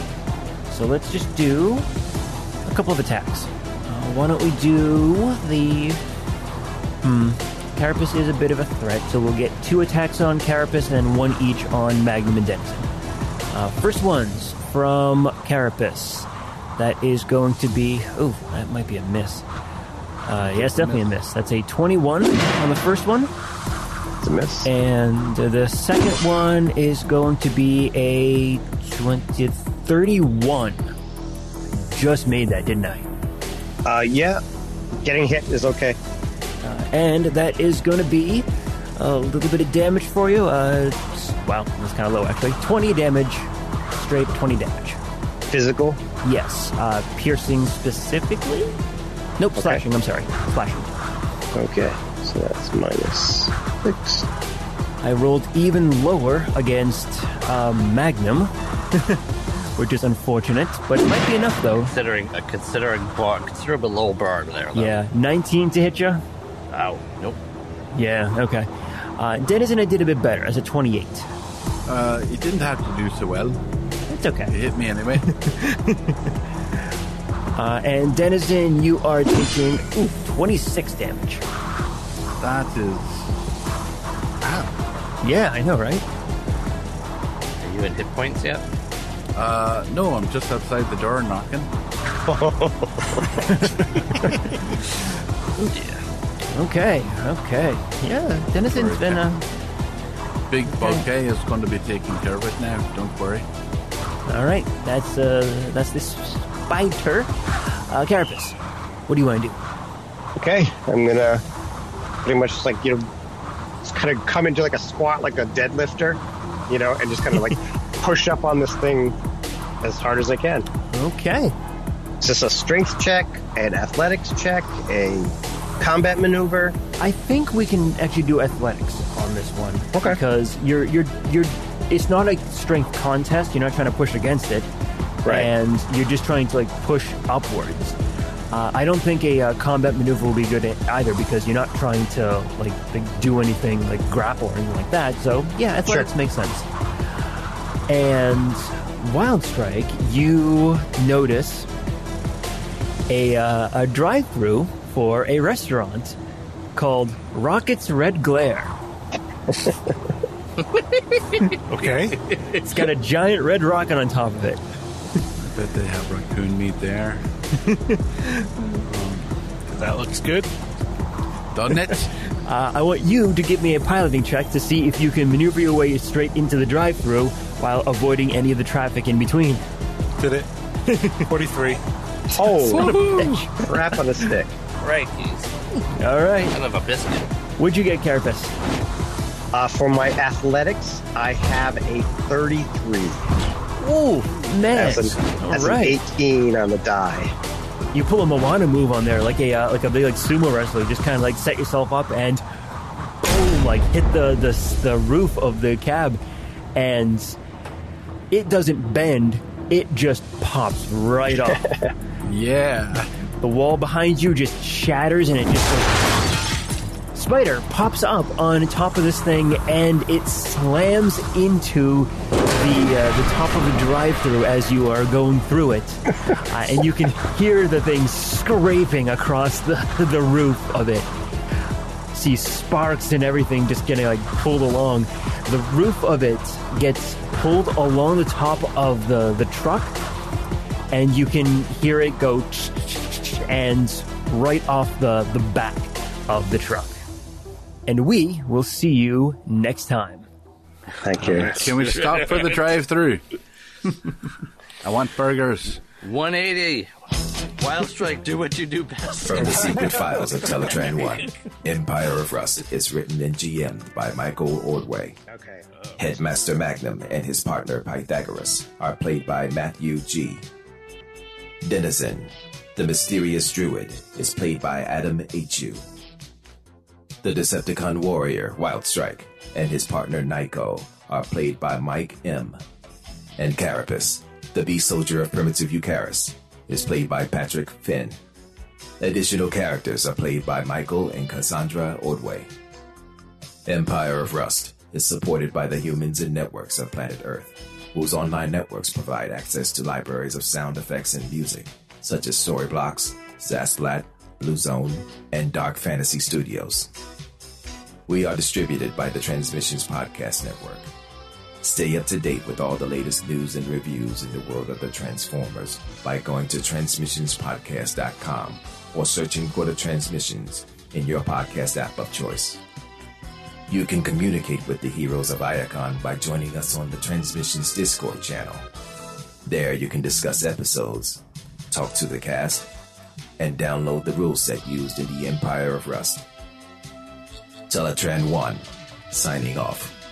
So let's just do a couple of attacks. Why don't we do the... Carapace is a bit of a threat, so we'll get 2 attacks on Carapace and 1 each on Magnum and Denizen. First one's from Carapace. That is going to be... Oh, that might be a miss. Yes, definitely a miss. That's a 21 on the first one. It's a miss. And the second one is going to be a 31. Just made that, didn't I? Yeah. Getting hit is okay. And that is going to be a little bit of damage for you. Wow, that's kind of low, actually. 20 damage. Straight 20 damage. Physical? Yes. Piercing specifically? Nope, okay. Slashing, I'm sorry. Slashing. Okay, so that's -6. I rolled even lower against Magnum, which is unfortunate, but it might be enough, though. Considerable low bar there, though. Yeah, 19 to hit you? Ow. Nope. Yeah, okay. Denizen, I did a bit better, as a 28. You didn't have to do so well. It's okay. You hit me anyway. And Denizen, you are taking 26 damage. That is... Ow. Yeah, I know, right? Are you in hit points yet? No, I'm just outside the door knocking. Yeah. Okay. Yeah, Denizen's been Big Bouquet is going to be taking care of it now. Don't worry. all right, that's this spider. Carapace, what do you want to do? Okay, I'm gonna pretty much just just kind of come into like a squat, like a deadlifter, and just kind of like push up on this thing as hard as I can. Okay. It's just a strength check, an athletics check, a combat maneuver. I think we can actually do athletics on this one. Okay. Because you're it's not a strength contest. You're not trying to push against it. Right. And you're just trying to push upwards. I don't think a combat maneuver will be good either because you're not trying to do anything like grapple or anything like that. So yeah, athletics makes sense. And Wild Strike, you notice a drive-through for a restaurant called Rocket's Red Glare. Okay. It's got a giant red rocket on top of it. I bet they have raccoon meat there. That looks good. Doesn't it? I want you to give me a piloting check to see if you can maneuver your way straight into the drive-thru while avoiding any of the traffic in between. Did it. 43. Holy crap on a stick. Right. All right. Kind of a biscuit. What'd you get, Carapace? For my athletics, I have a 33. Ooh, man. That's All an right. 18 on the die. You pull a Moana move on there, like a big sumo wrestler. Just kind of set yourself up and boom, hit the roof of the cab, and it doesn't bend. It just pops right off. Yeah. The wall behind you just shatters, and it just Spider pops up on top of this thing, and it slams into the top of the drive-thru as you are going through it, and you can hear the thing scraping across the roof of it. See sparks and everything just getting pulled along. The roof of it gets pulled along the top of the truck, and you can hear it go and right off the back of the truck. And we will see you next time. Thank you. Can we stop for the drive-thru? I want burgers. 180. Wild Strike, do what you do best. From the Secret Files of Teletran 1, Empire of Rust is written and GM'd by Michael Ordway. Okay. Headmaster Magnum and his partner Pythagoras are played by Matthew G. Denizen, the mysterious druid, is played by Adam H.U. The Decepticon warrior, Wildstrike, and his partner Nyko are played by Mike M. And Carapace, the beast soldier of primitive Eucharis, is played by Patrick Finn. Additional characters are played by Michael and Cassandra Ordway. Empire of Rust is supported by the humans and networks of planet Earth, whose online networks provide access to libraries of sound effects and music, such as Storyblocks, Zasplat, Blue Zone, and Dark Fantasy Studios. We are distributed by the Transmissions Podcast Network. Stay up to date with all the latest news and reviews in the world of the Transformers by going to transmissionspodcast.com or searching for the Transmissions in your podcast app of choice. You can communicate with the heroes of Iacon by joining us on the Transmissions Discord channel. There you can discuss episodes, talk to the cast, and download the rule set used in the Empire of Rust. Teletran 1, signing off.